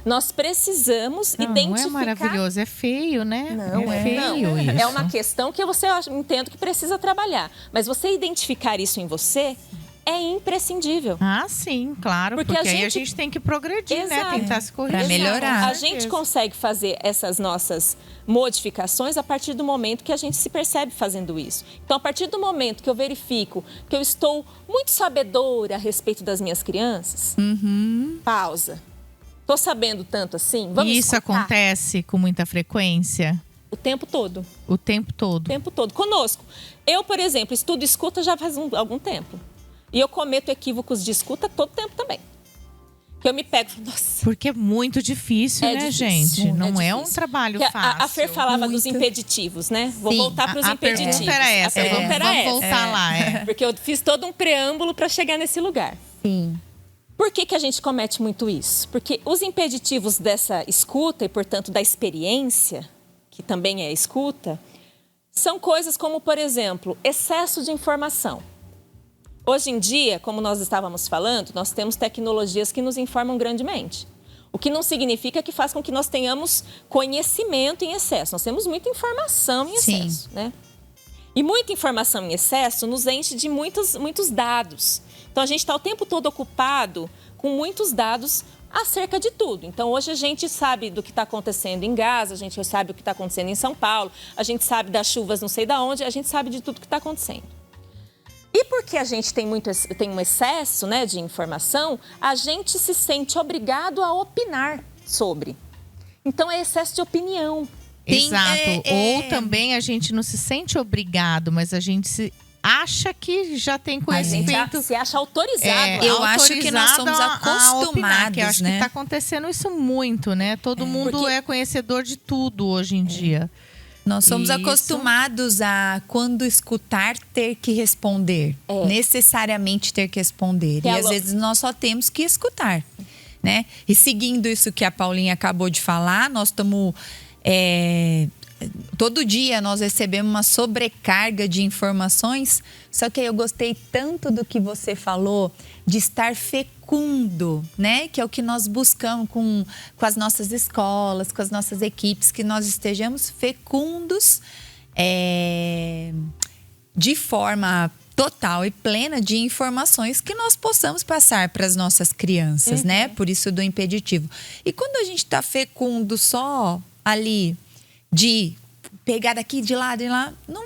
Nós precisamos identificar... Não é maravilhoso, é feio, né? Não, é feio isso. É uma questão que você entendo que precisa trabalhar. Mas você identificar isso em você é imprescindível. Sim, claro. Porque aí a gente tem que progredir, Exato. né? Tentar se corrigir. Para melhorar. A gente consegue fazer essas nossas modificações a partir do momento que a gente se percebe fazendo isso. Então, a partir do momento que eu verifico que eu estou muito sabedora a respeito das minhas crianças, pausa. Estou sabendo tanto assim? Vamos E isso escutar. acontece com muita frequência? O tempo todo. O tempo todo? O tempo todo. Conosco. Eu, por exemplo, estudo escuta já faz algum tempo. E eu cometo equívocos de escuta todo tempo também. Que eu me pego e falo, nossa... Porque é muito difícil, né, difícil, gente? Não é um difícil. trabalho Porque fácil. A Fer falava dos impeditivos, né? Vou voltar para os impeditivos. A pergunta era essa. Vamos voltar lá. Porque eu fiz todo um preâmbulo para chegar nesse lugar. Sim. Por que a gente comete muito isso? Porque os impeditivos dessa escuta e, portanto, da experiência, que também é escuta, são coisas como, por exemplo, excesso de informação. Hoje em dia, como nós estávamos falando, nós temos tecnologias que nos informam grandemente. O que não significa que faz com que nós tenhamos conhecimento em excesso. Nós temos muita informação em excesso, né? E muita informação em excesso nos enche de muitos dados. Então, a gente está o tempo todo ocupado com muitos dados acerca de tudo. Então, hoje a gente sabe do que está acontecendo em Gaza, a gente sabe o que está acontecendo em São Paulo, a gente sabe das chuvas não sei de onde, a gente sabe de tudo que está acontecendo. E porque a gente tem um excesso, né, de informação, a gente se sente obrigado a opinar sobre. Então, é excesso de opinião. Exato. Ou também a gente não se sente obrigado, mas a gente acha que já tem conhecimento. A gente se acha autorizado. Eu acho que nós somos acostumados, opinar, que eu acho né? que está acontecendo isso muito, né? Todo mundo é conhecedor de tudo hoje em dia. Nós somos acostumados a, quando escutar, ter que responder. Necessariamente ter que responder. E às vezes nós só temos que escutar, né? E seguindo isso que a Paulinha acabou de falar, nós estamos... todo dia nós recebemos uma sobrecarga de informações. Só que eu gostei tanto do que você falou de estar fecundo, né? Que é o que nós buscamos com as nossas escolas, com as nossas equipes, que nós estejamos fecundos de forma total e plena de informações que nós possamos passar para as nossas crianças, né? Por isso do impeditivo. E quando a gente está fecundo só ali de pegar daqui, de lá, não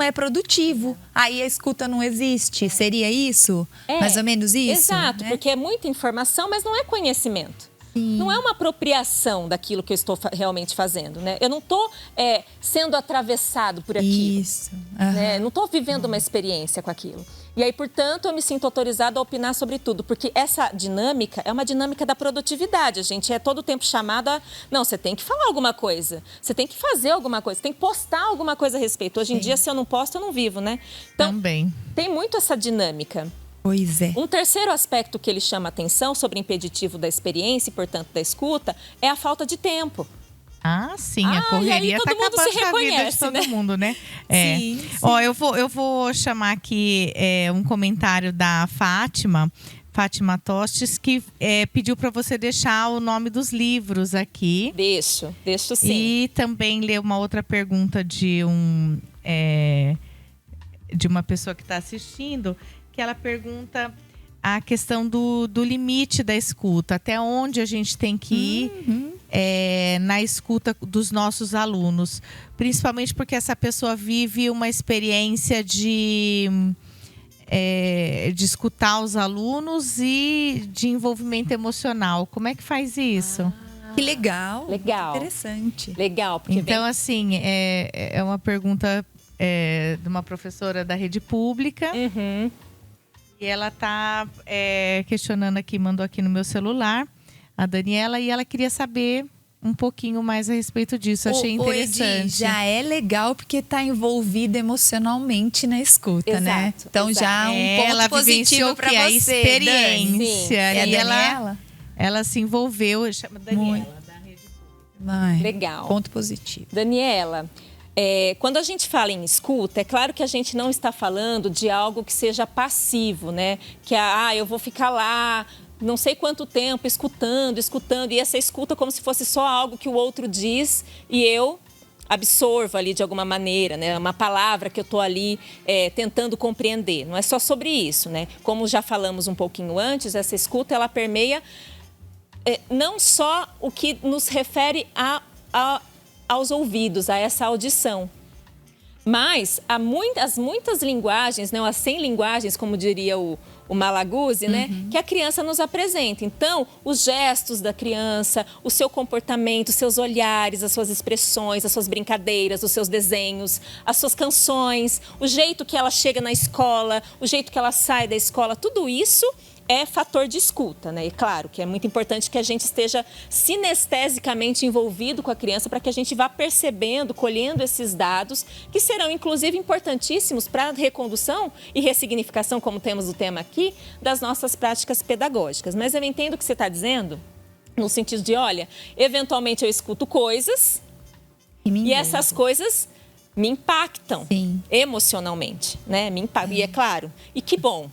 é produtivo. Aí a escuta não existe. Seria isso? Mais ou menos isso? Exato, né? Porque é muita informação, mas não é conhecimento. Sim. Não é uma apropriação daquilo que eu estou realmente fazendo, né? Eu não estou sendo atravessado por aquilo. Isso. Né? Não estou vivendo uma experiência com aquilo. E aí, portanto, eu me sinto autorizada a opinar sobre tudo. Porque essa dinâmica é uma dinâmica da produtividade. A gente é todo o tempo chamada... Não, você tem que falar alguma coisa. Você tem que fazer alguma coisa. Você tem que postar alguma coisa a respeito. Hoje em dia, se eu não posto, eu não vivo, né? Então, também tem muito essa dinâmica. Pois é. Um terceiro aspecto que ele chama atenção sobre o impeditivo da experiência e, portanto, da escuta, é a falta de tempo. Ah, sim, a correria está acabando com a vida de todo mundo, né? Sim, sim. Ó, eu vou chamar aqui um comentário da Fátima Tostes, que pediu para você deixar o nome dos livros aqui. Deixo sim. E também ler uma outra pergunta de uma pessoa que está assistindo, que ela pergunta a questão do limite da escuta, até onde a gente tem que ir na escuta dos nossos alunos. Principalmente porque essa pessoa vive uma experiência de escutar os alunos e de envolvimento emocional. Como é que faz isso? Que legal. Legal. Interessante. Legal. Porque então, assim, é uma pergunta de uma professora da rede pública. E ela está questionando aqui, mandou aqui no meu celular, a Daniela, e ela queria saber um pouquinho mais a respeito disso. Achei interessante. Edi, já é legal porque está envolvida emocionalmente na escuta, né? Então já um ponto positivo para você. A experiência. E ela se envolveu, chama Daniela, da rede pública. Legal. Ponto positivo. Daniela, quando a gente fala em escuta, é claro que a gente não está falando de algo que seja passivo, né? Que eu vou ficar lá não sei quanto tempo escutando, e essa escuta como se fosse só algo que o outro diz e eu absorvo ali de alguma maneira, né? Uma palavra que eu estou ali tentando compreender. Não é só sobre isso, né? Como já falamos um pouquinho antes, essa escuta ela permeia não só o que nos refere aos ouvidos, a essa audição. Mas há muitas linguagens, né, as 100 linguagens, como diria o Malaguzzi, né, que a criança nos apresenta. Então, os gestos da criança, o seu comportamento, os seus olhares, as suas expressões, as suas brincadeiras, os seus desenhos, as suas canções, o jeito que ela chega na escola, o jeito que ela sai da escola, tudo isso é fator de escuta, né? E claro que é muito importante que a gente esteja sinestesicamente envolvido com a criança para que a gente vá percebendo, colhendo esses dados, que serão inclusive importantíssimos para a recondução e ressignificação, como temos o tema aqui, das nossas práticas pedagógicas. Mas eu entendo o que você está dizendo, no sentido de, olha, eventualmente eu escuto coisas e essas coisas me impactam emocionalmente, né? Me impactam. E é claro, e que bom.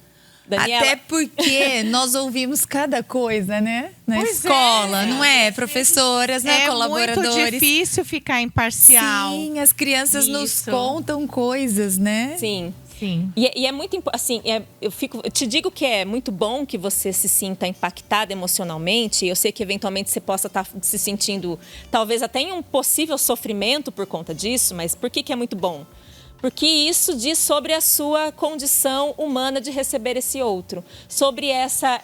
Daniela. Até porque nós ouvimos cada coisa, né? Na escola, não é? Professoras, né? Colaboradores. É muito difícil ficar imparcial. Sim, as crianças nos contam coisas, né? Sim. E é muito assim, eu te digo que é muito bom que você se sinta impactada emocionalmente. Eu sei que eventualmente você possa estar se sentindo talvez até em um possível sofrimento por conta disso, mas por que é muito bom? Porque isso diz sobre a sua condição humana de receber esse outro, sobre essa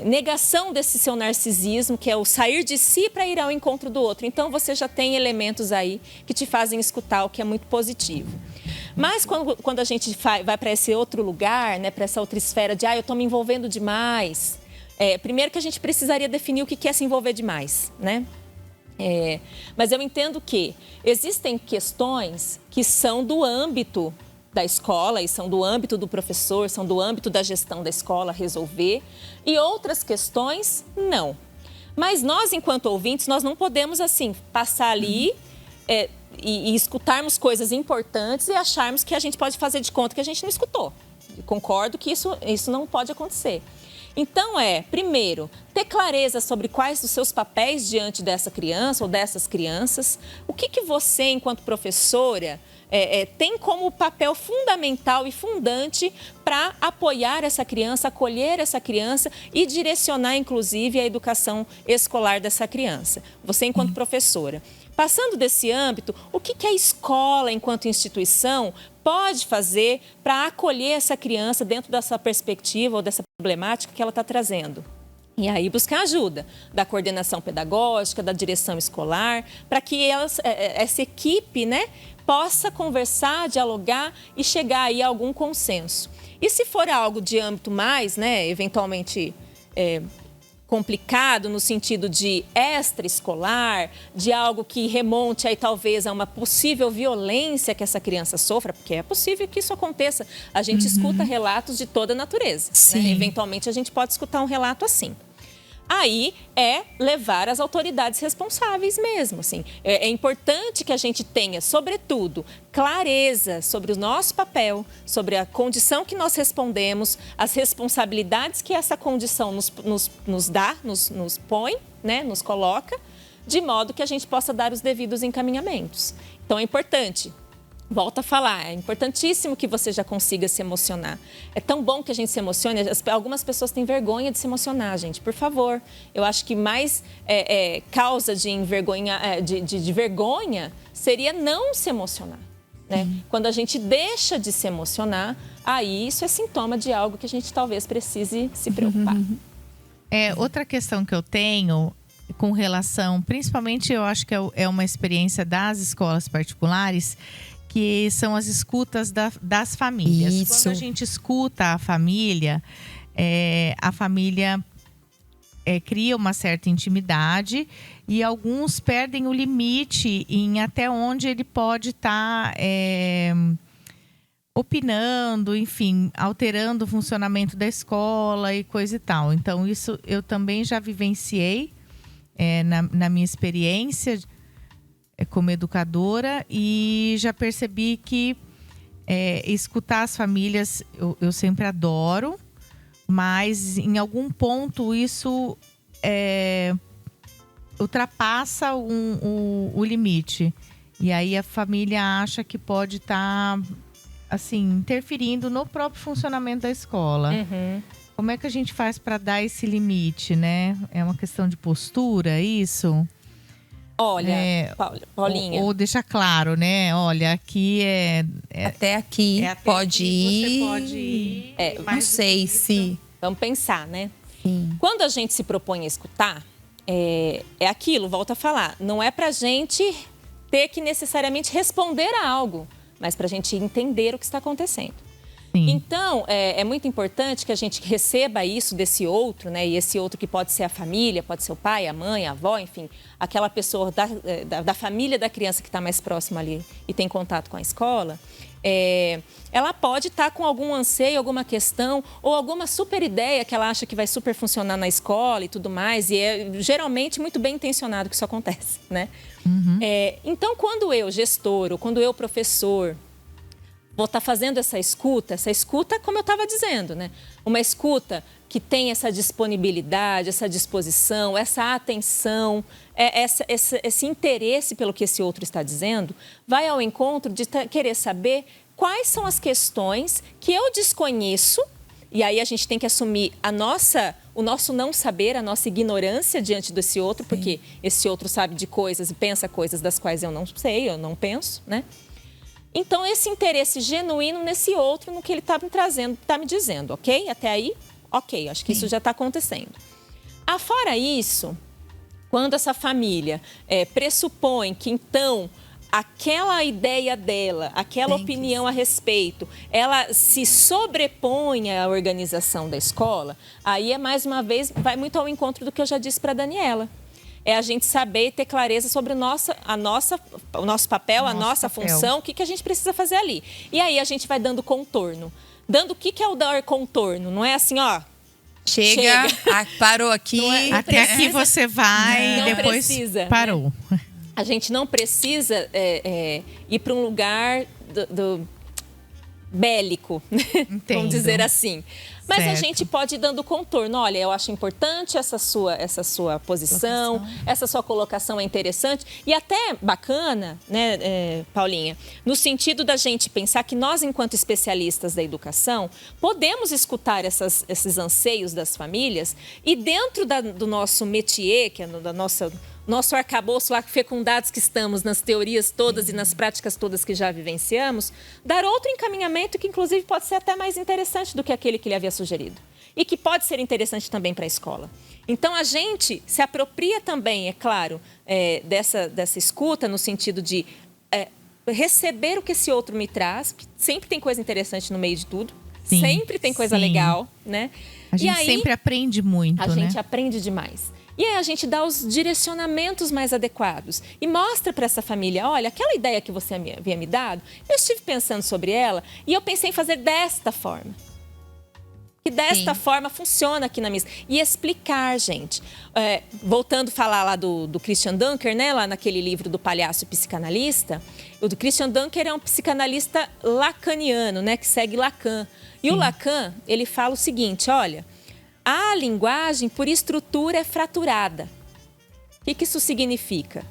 negação desse seu narcisismo, que é o sair de si para ir ao encontro do outro. Então, você já tem elementos aí que te fazem escutar, o que é muito positivo. Mas quando a gente vai para esse outro lugar, né, para essa outra esfera de eu estou me envolvendo demais, primeiro que a gente precisaria definir o que é se envolver demais, né? Mas eu entendo que existem questões que são do âmbito da escola e são do âmbito do professor, são do âmbito da gestão da escola resolver, e outras questões não. Mas nós, enquanto ouvintes, nós não podemos, assim, passar ali e escutarmos coisas importantes e acharmos que a gente pode fazer de conta que a gente não escutou. Eu concordo que isso não pode acontecer. Então, primeiro, ter clareza sobre quais os seus papéis diante dessa criança ou dessas crianças. O que você, enquanto professora, tem como papel fundamental e fundante para apoiar essa criança, acolher essa criança e direcionar, inclusive, a educação escolar dessa criança. Você, enquanto professora. Passando desse âmbito, o que a escola, enquanto instituição, pode fazer para acolher essa criança dentro dessa perspectiva ou dessa problemática que ela está trazendo? E aí buscar ajuda da coordenação pedagógica, da direção escolar, para que essa equipe, né, possa conversar, dialogar e chegar aí a algum consenso. E se for algo de âmbito mais, né, eventualmente complicado no sentido de extraescolar, de algo que remonte aí talvez a uma possível violência que essa criança sofra, porque é possível que isso aconteça. A gente escuta relatos de toda a natureza. Né? Eventualmente a gente pode escutar um relato assim. Aí levar as autoridades responsáveis mesmo, assim. É importante que a gente tenha, sobretudo, clareza sobre o nosso papel, sobre a condição que nós respondemos, as responsabilidades que essa condição nos dá, nos põe, né, nos coloca, de modo que a gente possa dar os devidos encaminhamentos. Então, é importante. Volto a falar, é importantíssimo que você já consiga se emocionar. É tão bom que a gente se emocione. Algumas pessoas têm vergonha de se emocionar, gente. Por favor, eu acho que mais causa de vergonha seria não se emocionar. Né? Quando a gente deixa de se emocionar, aí isso é sintoma de algo que a gente talvez precise se preocupar. Outra questão que eu tenho com relação, principalmente eu acho que é uma experiência das escolas particulares, que são as escutas das famílias. Isso. Quando a gente escuta a família cria uma certa intimidade e alguns perdem o limite em até onde ele pode estar opinando, enfim, alterando o funcionamento da escola e coisa e tal. Então, isso eu também já vivenciei na minha experiência como educadora e já percebi que escutar as famílias eu sempre adoro, mas em algum ponto isso ultrapassa o limite. E aí a família acha que pode estar assim, interferindo no próprio funcionamento da escola. Como é que a gente faz para dar esse limite, né? É uma questão de postura, isso? Olha, Paulinha. Ou deixar claro, né? Olha, aqui até aqui pode ir. Você pode ir. Não sei se. Vamos pensar, né? Sim. Quando a gente se propõe a escutar, é aquilo, volto a falar. Não é pra gente ter que necessariamente responder a algo, mas pra gente entender o que está acontecendo. Sim. Então, é muito importante que a gente receba isso desse outro, né? E esse outro que pode ser a família, pode ser o pai, a mãe, a avó, enfim, aquela pessoa da família da criança que está mais próxima ali e tem contato com a escola. Ela pode estar com algum anseio, alguma questão ou alguma super ideia que ela acha que vai super funcionar na escola e tudo mais. E é geralmente muito bem intencionado que isso acontece, né? Então, quando eu, gestor, ou quando eu, professor, vou estar fazendo essa escuta, como eu estava dizendo, né? Uma escuta que tem essa disponibilidade, essa disposição, essa atenção, esse interesse pelo que esse outro está dizendo, vai ao encontro de querer saber quais são as questões que eu desconheço, e aí a gente tem que assumir o nosso não saber, a nossa ignorância diante desse outro, porque esse outro sabe de coisas e pensa coisas das quais eu não sei, eu não penso, né? Então, esse interesse genuíno nesse outro, no que ele está me trazendo, está me dizendo, ok? Até aí, ok, acho que isso já está acontecendo. Fora isso, quando essa família pressupõe que, então, aquela ideia dela, aquela opinião a respeito, ela se sobrepõe à organização da escola, aí mais uma vez, vai muito ao encontro do que eu já disse para a Daniela. É a gente saber e ter clareza sobre o nosso papel, a nossa função, o que a gente precisa fazer ali. E aí a gente vai dando contorno. Dando o que é o dar contorno? Não é assim, ó. Chega. Parou aqui. Até aqui você vai, não depois precisa, parou. Né? A gente não precisa ir para um lugar do bélico, vamos dizer assim. Mas a gente pode ir dando contorno. Olha, eu acho importante essa sua posição, essa sua colocação é interessante. E até bacana, né, Paulinha? No sentido da gente pensar que nós, enquanto especialistas da educação, podemos escutar esses anseios das famílias e dentro do nosso métier, que é da nosso arcabouço lá, fecundados que estamos nas teorias todas e nas práticas todas que já vivenciamos, dar outro encaminhamento que, inclusive, pode ser até mais interessante do que aquele que ele havia sugerido. E que pode ser interessante também para a escola. Então, a gente se apropria também, é claro, dessa escuta, no sentido de receber o que esse outro me traz, porque sempre tem coisa interessante no meio de tudo. Sim, sempre tem coisa legal, né? A gente sempre aprende muito, A gente aprende demais. E aí a gente dá os direcionamentos mais adequados e mostra para essa família, olha, aquela ideia que você havia me dado, eu estive pensando sobre ela e eu pensei em fazer desta forma. Que desta forma funciona aqui na mesa. E explicar, gente. Voltando a falar lá do Christian Dunker, né, lá naquele livro do Palhaço Psicanalista, o do Christian Dunker é um psicanalista lacaniano, né, que segue Lacan. E o Lacan, ele fala o seguinte, olha, a linguagem, por estrutura, é fraturada. O que isso significa?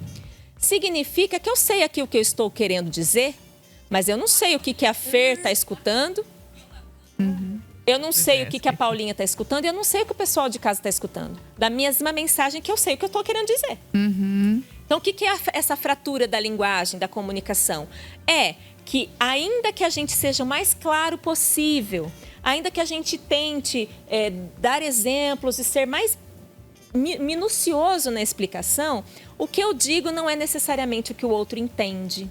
Significa que eu sei aqui o que eu estou querendo dizer, mas eu não sei o que a Fer está escutando. Eu não sei o que a Paulinha está escutando e eu não sei o que o pessoal de casa está escutando. Da mesma mensagem que eu sei o que eu estou querendo dizer. Então, o que é essa fratura da linguagem, da comunicação? É que, ainda que a gente seja o mais claro possível, ainda que a gente tente dar exemplos e ser mais minucioso na explicação, o que eu digo não é necessariamente o que o outro entende.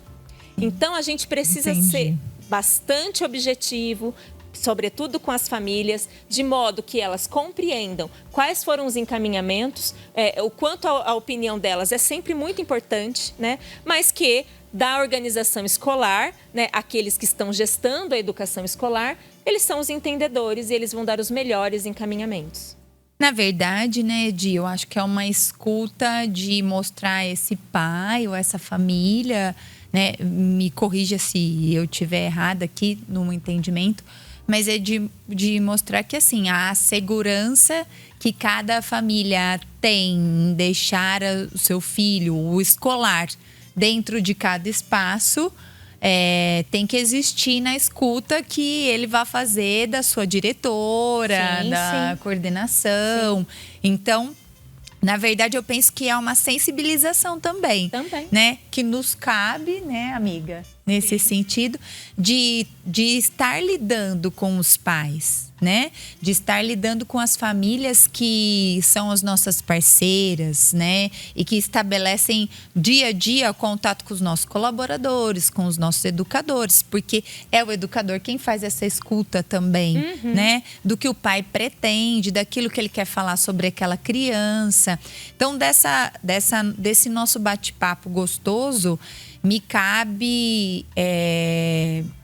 Então, a gente precisa ser bastante objetivo, sobretudo com as famílias, de modo que elas compreendam quais foram os encaminhamentos, o quanto a opinião delas é sempre muito importante, né? Mas que da organização escolar, né, aqueles que estão gestando a educação escolar, eles são os entendedores e eles vão dar os melhores encaminhamentos. Na verdade, né, Edi, eu acho que é uma escuta de mostrar esse pai ou essa família, né, me corrija se eu estiver errada aqui no entendimento, mas é de mostrar que, assim, a segurança que cada família tem em deixar o seu filho, o escolar, dentro de cada espaço, tem que existir na escuta que ele vai fazer da sua diretora, da coordenação. Então, na verdade, eu penso que é uma sensibilização também. Né? Que nos cabe, né, amiga? Nesse sentido, de estar lidando com os pais, né? De estar lidando com as famílias que são as nossas parceiras, né? E que estabelecem dia a dia contato com os nossos colaboradores, com os nossos educadores. Porque é o educador quem faz essa escuta também, né? Do que o pai pretende, daquilo que ele quer falar sobre aquela criança. Então, desse nosso bate-papo gostoso, me cabe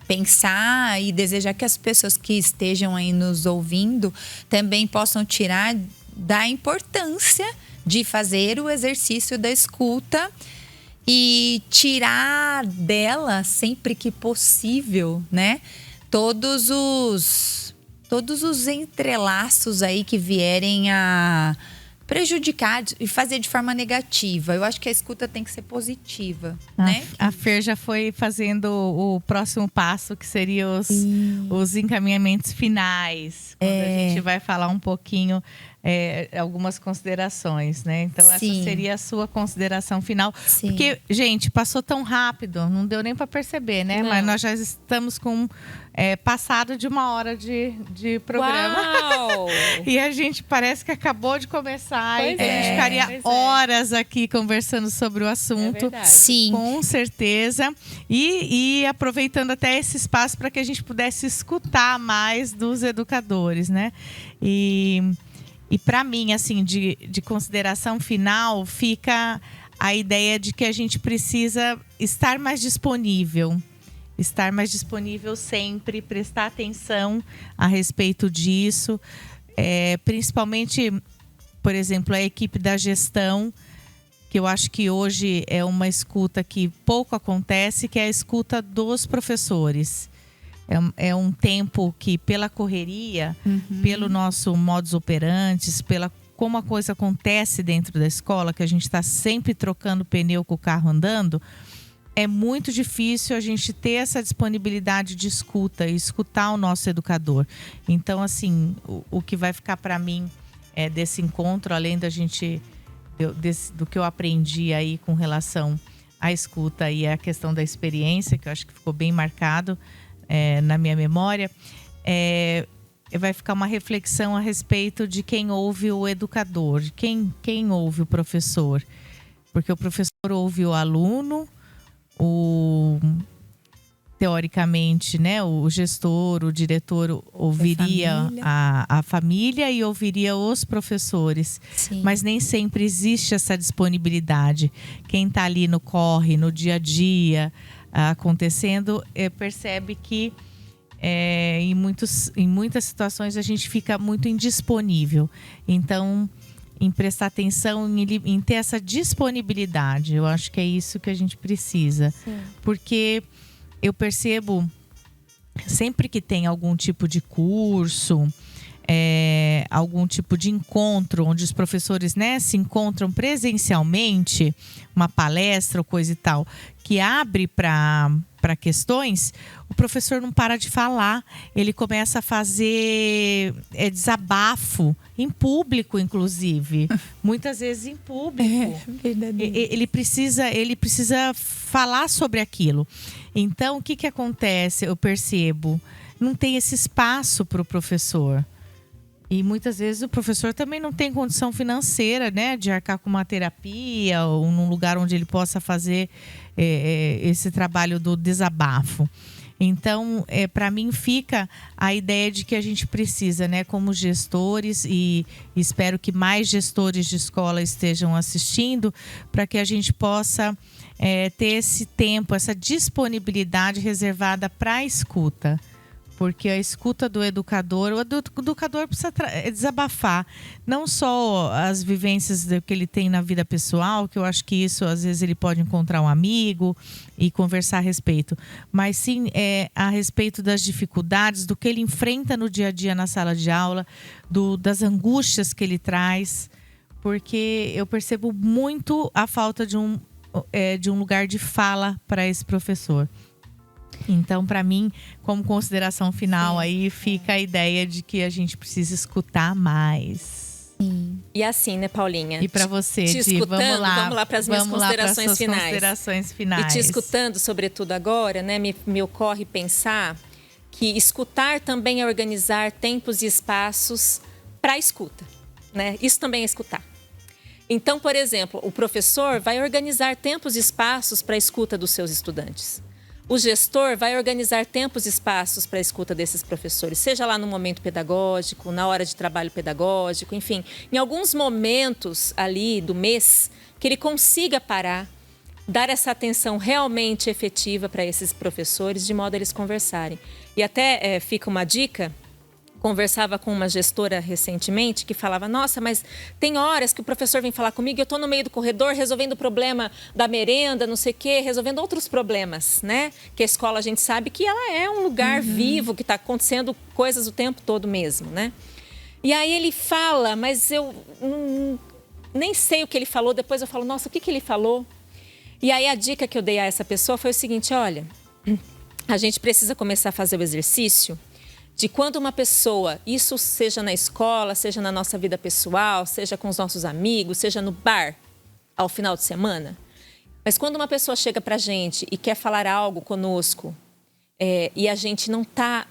pensar e desejar que as pessoas que estejam aí nos ouvindo também possam tirar da importância de fazer o exercício da escuta e tirar dela, sempre que possível, né, todos os entrelaços aí que vierem a prejudicar e fazer de forma negativa. Eu acho que a escuta tem que ser positiva, né? A Fer já foi fazendo o próximo passo, que seria os encaminhamentos finais. Quando a gente vai falar um pouquinho algumas considerações, né? Então, essa Sim. seria a sua consideração final. Sim. Porque, gente, passou tão rápido, não deu nem para perceber, né? Não. Mas nós já estamos com passado de 1 hora de programa. Uau! E a gente parece que acabou de começar. Pois e a gente ficaria pois horas aqui conversando sobre o assunto. verdade. Sim. Com certeza. E aproveitando até esse espaço para que a gente pudesse escutar mais dos educadores, né? E para mim, assim, de consideração final, fica a ideia de que a gente precisa estar mais disponível. Estar mais disponível sempre, prestar atenção a respeito disso. Principalmente, por exemplo, a equipe da gestão, que eu acho que hoje é uma escuta que pouco acontece, que é a escuta dos professores. É um tempo que, pela correria, pelo nosso modus operandi, pela como a coisa acontece dentro da escola, que a gente está sempre trocando pneu com o carro andando, é muito difícil a gente ter essa disponibilidade de escuta e escutar o nosso educador. Então, assim, o que vai ficar para mim desse encontro, além do que eu aprendi aí com relação à escuta e à questão da experiência, que eu acho que ficou bem marcado na minha memória, vai ficar uma reflexão a respeito de quem ouve o educador, de quem ouve o professor. Porque o professor ouve o aluno, teoricamente, né, o gestor, o diretor ouviria a família e ouviria os professores. Sim. Mas nem sempre existe essa disponibilidade. Quem está ali no corre, no dia a dia, acontecendo, percebe que em muitas situações a gente fica muito indisponível. Então, em prestar atenção, em ter essa disponibilidade, eu acho que é isso que a gente precisa. Sim. Porque eu percebo, sempre que tem algum tipo de curso, algum tipo de encontro, onde os professores, né, se encontram presencialmente, uma palestra ou coisa e tal, que abre para questões, o professor não para de falar. Ele começa a fazer desabafo, em público, inclusive. Muitas vezes em público. Ele precisa falar sobre aquilo. Então, o que acontece? Eu percebo, não tem esse espaço para o professor. E muitas vezes o professor também não tem condição financeira, né, de arcar com uma terapia ou num lugar onde ele possa fazer esse trabalho do desabafo. Então, para mim fica a ideia de que a gente precisa, né, como gestores, e espero que mais gestores de escola estejam assistindo, para que a gente possa ter esse tempo, essa disponibilidade reservada para a escuta. Porque a escuta do educador, o educador precisa desabafar. Não só as vivências que ele tem na vida pessoal, que eu acho que isso, às vezes, ele pode encontrar um amigo e conversar a respeito. Mas sim a respeito das dificuldades, do que ele enfrenta no dia a dia na sala de aula, das angústias que ele traz. Porque eu percebo muito a falta de um lugar de fala para esse professor. Então, para mim, como consideração final, aí fica a ideia de que a gente precisa escutar mais. Sim. E assim, né, Paulinha? E para você, te Di, escutando, vamos lá para as minhas considerações finais. Considerações finais. E te escutando, sobretudo agora, né, me ocorre pensar que escutar também é organizar tempos e espaços para a escuta, né? Isso também é escutar. Então, por exemplo, o professor vai organizar tempos e espaços para a escuta dos seus estudantes. O gestor vai organizar tempos e espaços para a escuta desses professores, seja lá no momento pedagógico, na hora de trabalho pedagógico, enfim, em alguns momentos ali do mês, que ele consiga parar, dar essa atenção realmente efetiva para esses professores, de modo a eles conversarem. E até fica uma dica. Conversava com uma gestora recentemente que falava: nossa, mas tem horas que o professor vem falar comigo e eu estou no meio do corredor resolvendo o problema da merenda, não sei o quê, resolvendo outros problemas, né? Que a escola, a gente sabe que ela é um lugar vivo, que está acontecendo coisas o tempo todo mesmo, né? E aí ele fala, mas eu nem sei o que ele falou. Depois eu falo: nossa, o que ele falou? E aí a dica que eu dei a essa pessoa foi o seguinte: olha, a gente precisa começar a fazer o exercício de quando uma pessoa, isso seja na escola, seja na nossa vida pessoal, seja com os nossos amigos, seja no bar, ao final de semana. Mas quando uma pessoa chega para a gente e quer falar algo conosco, e a gente não está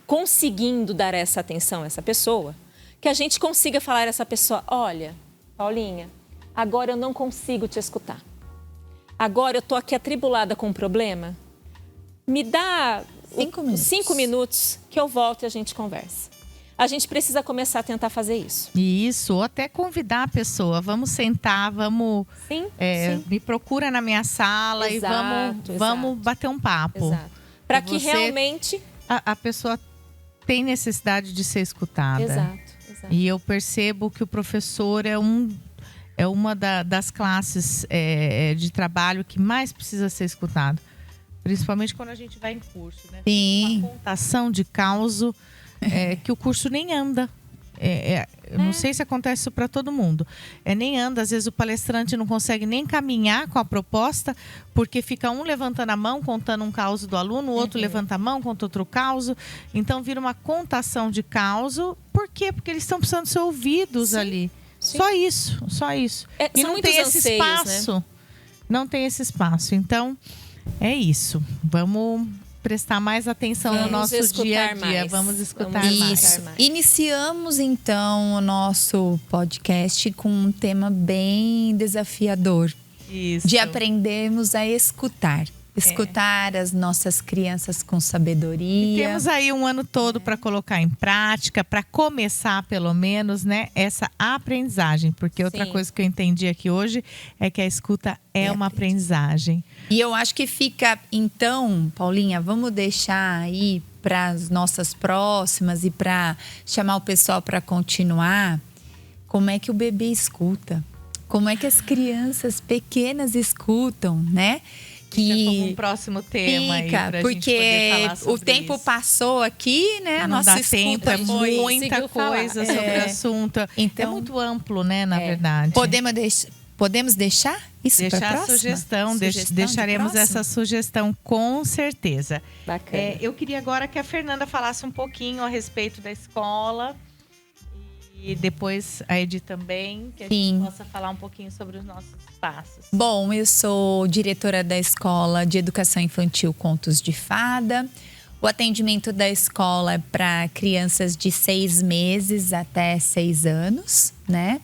conseguindo dar essa atenção a essa pessoa, que a gente consiga falar a essa pessoa: olha, Paulinha, agora eu não consigo te escutar. Agora eu estou aqui atribulada com um problema. Me dá 5 minutos que eu volto e a gente conversa. A gente precisa começar a tentar fazer isso. Isso, ou até convidar a pessoa. Vamos sentar, vamos... Sim. Me procura na minha sala Exato, e vamos bater um papo. Exato. Para que realmente... A pessoa tem necessidade de ser escutada. Exato. E eu percebo que o professor é uma das classes de trabalho que mais precisa ser escutado. Principalmente quando a gente vai em curso, né? Sim. Uma contação de causa que o curso nem anda. Eu não sei se acontece isso para todo mundo. Nem anda, às vezes o palestrante não consegue nem caminhar com a proposta, porque fica um levantando a mão, contando um caso do aluno, o outro levanta a mão, conta outro caso. Então vira uma contação de causa. Por quê? Porque eles estão precisando ser ouvidos ali. Sim. Só isso. E não tem esse espaço. Né? Não tem esse espaço. Então, é isso. Vamos prestar mais atenção no nosso dia a dia. Vamos escutar mais. Iniciamos, então, o nosso podcast com um tema bem desafiador. Isso. De aprendermos a escutar. Escutar as nossas crianças com sabedoria. E temos aí um ano todo para colocar em prática, para começar pelo menos, né, essa aprendizagem. Porque outra coisa que eu entendi aqui hoje é que a escuta é uma aprendizagem. E eu acho que fica, então, Paulinha, vamos deixar aí para as nossas próximas e para chamar o pessoal para continuar, como é que o bebê escuta? Como é que as crianças pequenas escutam, né? Que como um próximo tema aí pra porque gente poder falar sobre o tempo isso. passou aqui, né? Não Nossa dá tempo, é muita coisa sobre o assunto. Então, é muito amplo, né, na verdade. Podemos deixar isso para a próxima? Sugestão, deixaremos essa sugestão com certeza. Bacana. Eu queria agora que a Fernanda falasse um pouquinho a respeito da escola. E depois a Edi também, que a gente possa falar um pouquinho sobre os nossos espaços. Bom, eu sou diretora da Escola de Educação Infantil Contos de Fada. O atendimento da escola é para crianças de 6 meses até 6 anos, né?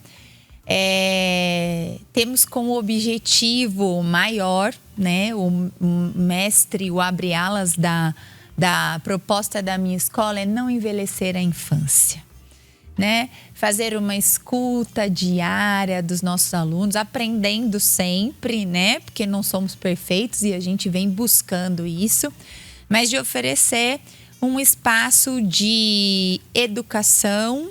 Temos como objetivo maior, né? O mestre, o abre-alas da proposta da minha escola é não envelhecer a infância. Né? Fazer uma escuta diária dos nossos alunos, aprendendo sempre, né? Porque não somos perfeitos e a gente vem buscando isso, mas de oferecer um espaço de educação,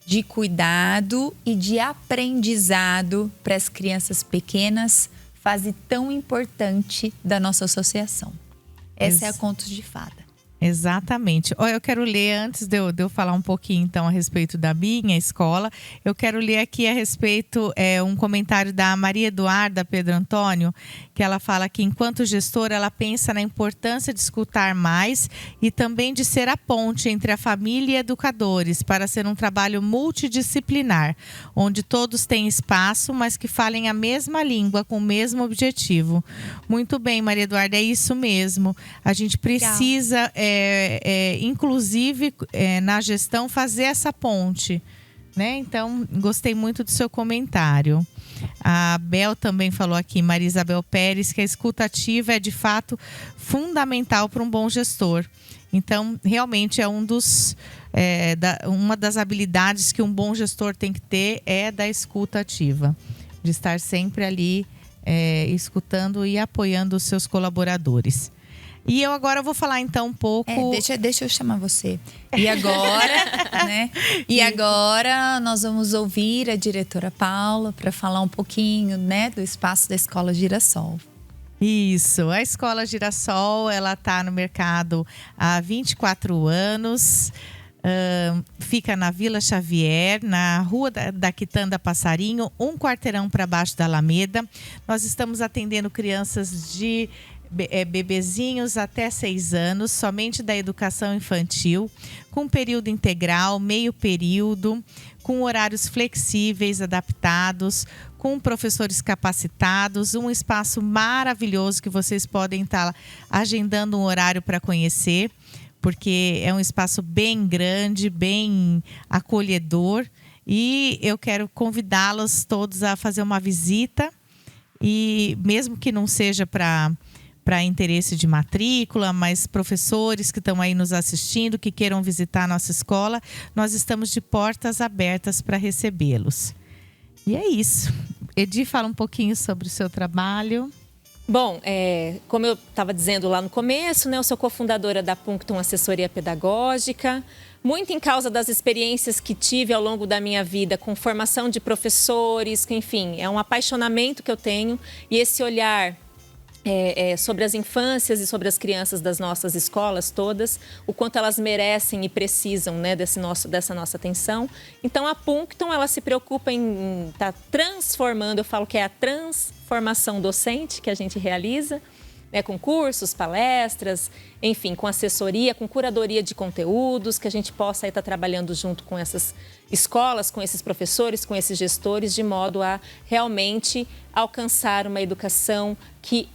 de cuidado e de aprendizado para as crianças pequenas, fase tão importante da nossa associação. Essa é a Contos de Fada. Exatamente. Eu quero ler, antes de eu falar um pouquinho então a respeito da minha escola, eu quero ler aqui a respeito um comentário da Maria Eduarda Pedro Antônio, que ela fala que enquanto gestora ela pensa na importância de escutar mais e também de ser a ponte entre a família e educadores para ser um trabalho multidisciplinar, onde todos têm espaço, mas que falem a mesma língua com o mesmo objetivo. Muito bem, Maria Eduarda, é isso mesmo. A gente precisa... inclusive na gestão fazer essa ponte, né? Então gostei muito do seu comentário. A Bel também falou aqui, Maria Isabel Pérez, que a escuta ativa é de fato fundamental para um bom gestor. Então realmente é uma das habilidades que um bom gestor tem que ter é da escuta ativa, de estar sempre ali escutando e apoiando os seus colaboradores. E eu agora vou falar então um pouco... Deixa eu chamar você. E agora, né? E agora nós vamos ouvir a diretora Paula para falar um pouquinho, né, do espaço da Escola Girassol. Isso, a Escola Girassol, ela está no mercado há 24 anos. Fica na Vila Xavier, na Rua da Quitanda Passarinho, um quarteirão para baixo da Alameda. Nós estamos atendendo crianças de bebezinhos até 6 anos, somente da educação infantil, com período integral, meio período, com horários flexíveis, adaptados, com professores capacitados, um espaço maravilhoso que vocês podem estar agendando um horário para conhecer, porque é um espaço bem grande, bem acolhedor, e eu quero convidá-los todos a fazer uma visita, e mesmo que não seja para interesse de matrícula, mas professores que estão aí nos assistindo, que queiram visitar a nossa escola, nós estamos de portas abertas para recebê-los. E é isso. Edi, fala um pouquinho sobre o seu trabalho. Bom, como eu estava dizendo lá no começo, né, eu sou cofundadora da Punctum Assessoria Pedagógica, muito em causa das experiências que tive ao longo da minha vida com formação de professores, que, enfim, é um apaixonamento que eu tenho, e esse olhar sobre as infâncias e sobre as crianças das nossas escolas todas, o quanto elas merecem e precisam, né, dessa nossa atenção. Então, a Punctum, ela se preocupa em estar transformando, eu falo que é a transformação docente que a gente realiza, né, com cursos, palestras, enfim, com assessoria, com curadoria de conteúdos, que a gente possa estar trabalhando junto com essas escolas, com esses professores, com esses gestores, de modo a realmente alcançar uma educação que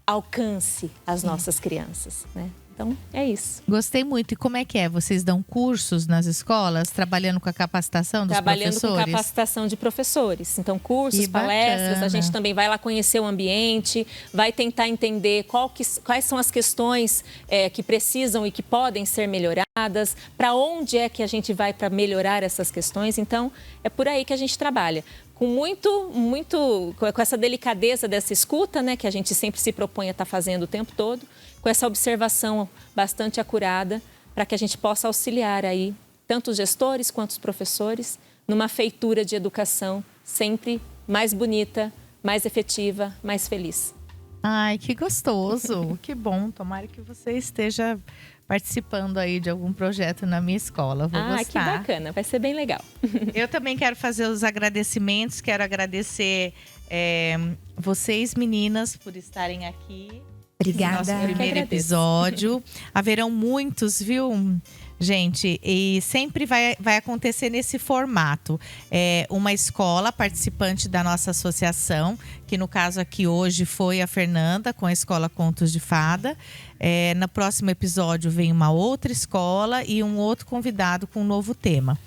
alcance as nossas crianças, né? Então, é isso. Gostei muito. E como é que é? Vocês dão cursos nas escolas, trabalhando com a capacitação dos professores? Trabalhando com capacitação de professores. Então, cursos, palestras, a gente também vai lá conhecer o ambiente, vai tentar entender quais são as questões que precisam e que podem ser melhoradas, para onde é que a gente vai para melhorar essas questões. Então, é por aí que a gente trabalha. Com essa delicadeza dessa escuta, né, que a gente sempre se propõe a estar fazendo o tempo todo, com essa observação bastante acurada, para que a gente possa auxiliar aí tanto os gestores quanto os professores numa feitura de educação sempre mais bonita, mais efetiva, mais feliz. Ai, que gostoso, que bom. Tomara que você esteja participando aí de algum projeto na minha escola. Vou gostar. Que bacana, vai ser bem legal. Eu também quero fazer os agradecimentos, quero agradecer vocês, meninas, por estarem aqui. Obrigada. Nosso primeiro episódio. Haverão muitos, viu, gente? E sempre vai acontecer nesse formato. Uma escola participante da nossa associação, que no caso aqui hoje foi a Fernanda, com a Escola Contos de Fada. No próximo episódio vem uma outra escola e um outro convidado com um novo tema.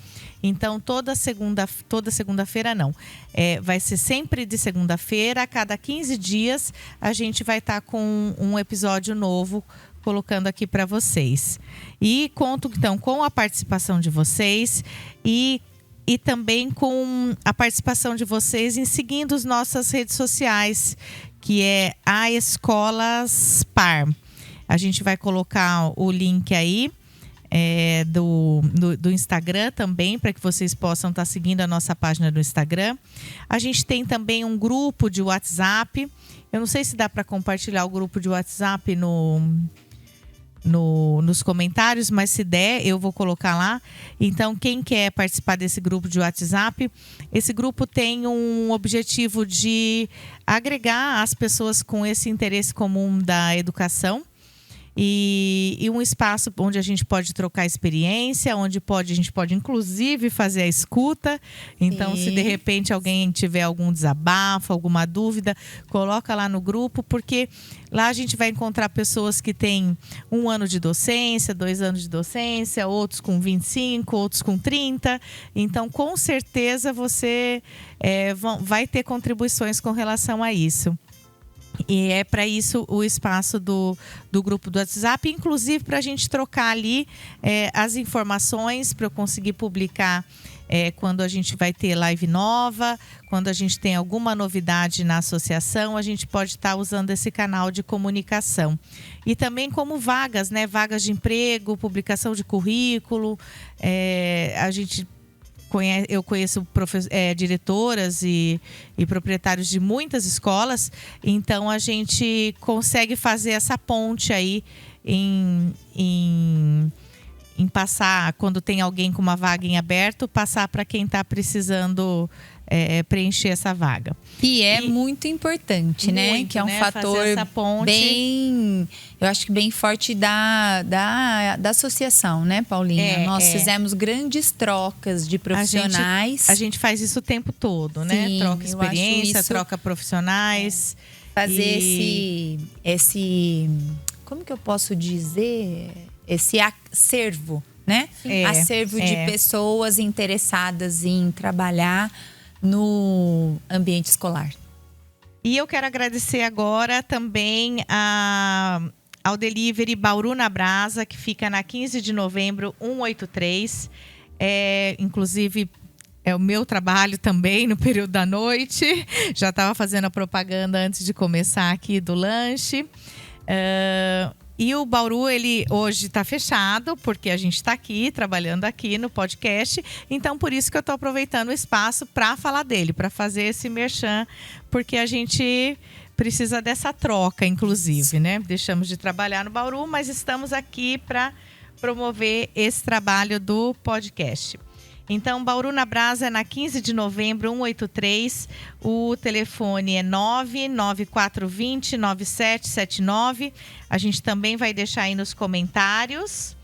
Então, toda segunda-feira não. Vai ser sempre de segunda-feira. A cada 15 dias, a gente vai estar com um episódio novo colocando aqui para vocês. E conto, então, com a participação de vocês e também com a participação de vocês em seguindo as nossas redes sociais, que é a Escolas Par. A gente vai colocar o link aí. Do Instagram também, para que vocês possam estar seguindo a nossa página do Instagram. A gente tem também um grupo de WhatsApp. Eu não sei se dá para compartilhar o grupo de WhatsApp nos comentários, mas se der, eu vou colocar lá. Então, quem quer participar desse grupo de WhatsApp, esse grupo tem um objetivo de agregar as pessoas com esse interesse comum da educação. E um espaço onde a gente pode trocar experiência, onde a gente pode inclusive fazer a escuta. Então, se de repente alguém tiver algum desabafo, alguma dúvida, coloca lá no grupo, porque lá a gente vai encontrar pessoas que têm 1 ano de docência, 2 anos de docência, outros com 25, outros com 30. Então, com certeza você vai ter contribuições com relação a isso. E é para isso o espaço do grupo do WhatsApp, inclusive para a gente trocar ali as informações, para eu conseguir publicar quando a gente vai ter live nova, quando a gente tem alguma novidade na associação, a gente pode estar usando esse canal de comunicação. E também como vagas, né? Vagas de emprego, publicação de currículo, eu conheço diretoras e proprietários de muitas escolas, então a gente consegue fazer essa ponte aí em passar, quando tem alguém com uma vaga em aberto, passar para quem está precisando preencher essa vaga. E é muito importante, né? Muito, que é um né? fator Fazer essa ponte. bem, eu acho que bem forte da associação, né, Paulinha? Nós fizemos grandes trocas de profissionais. A gente faz isso o tempo todo, né? Sim, Troca eu experiência, acho isso- troca profissionais. Fazer esse, como que eu posso dizer? Esse acervo, né? Acervo de pessoas interessadas em trabalhar no ambiente escolar. E eu quero agradecer agora também ao Delivery Bauru na Brasa, que fica na 15 de novembro, 183. Inclusive, é o meu trabalho também no período da noite. Já estava fazendo a propaganda antes de começar aqui do lanche. E o Bauru, ele hoje está fechado, porque a gente está aqui, trabalhando aqui no podcast. Então, por isso que eu estou aproveitando o espaço para falar dele, para fazer esse merchan, porque a gente precisa dessa troca, inclusive, né? Deixamos de trabalhar no Bauru, mas estamos aqui para promover esse trabalho do podcast. Então, Bauru na Brasa é na 15 de novembro, 183. O telefone é 99420-9779. A gente também vai deixar aí nos comentários.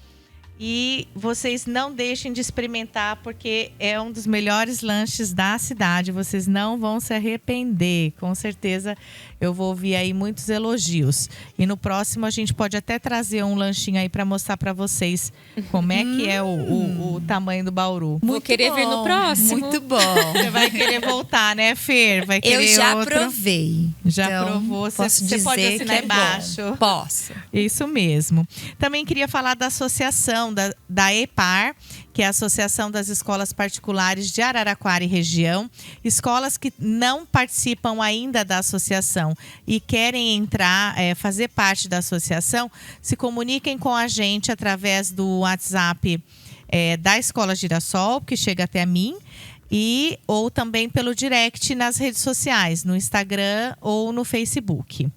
E vocês não deixem de experimentar, porque é um dos melhores lanches da cidade. Vocês não vão se arrepender. Com certeza eu vou ouvir aí muitos elogios. E no próximo a gente pode até trazer um lanchinho aí para mostrar para vocês como é que é o tamanho do Bauru. Vou querer vir no próximo. Muito bom. Você vai querer voltar, né, Fer? Vai querer Eu já outro. provei. Já então, provou. Posso Você pode dizer assinar que é embaixo. bom. Posso. Isso mesmo. Também queria falar da associação da EPAR, que é a Associação das Escolas Particulares de Araraquara e Região. Escolas que não participam ainda da associação e querem entrar, fazer parte da associação, se comuniquem com a gente através do WhatsApp da Escola Girassol, que chega até mim, ou também pelo direct nas redes sociais, no Instagram ou no Facebook.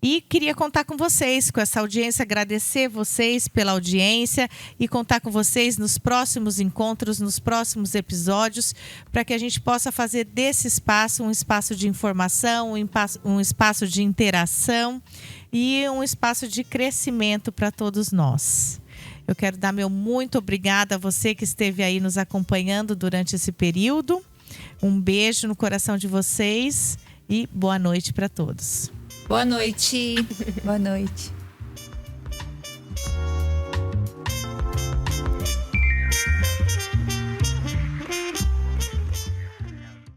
E queria contar com vocês, com essa audiência, agradecer vocês pela audiência e contar com vocês nos próximos encontros, nos próximos episódios, para que a gente possa fazer desse espaço um espaço de informação, um espaço de interação e um espaço de crescimento para todos nós. Eu quero dar meu muito obrigada a você que esteve aí nos acompanhando durante esse período. Um beijo no coração de vocês e boa noite para todos. Boa noite. Boa noite.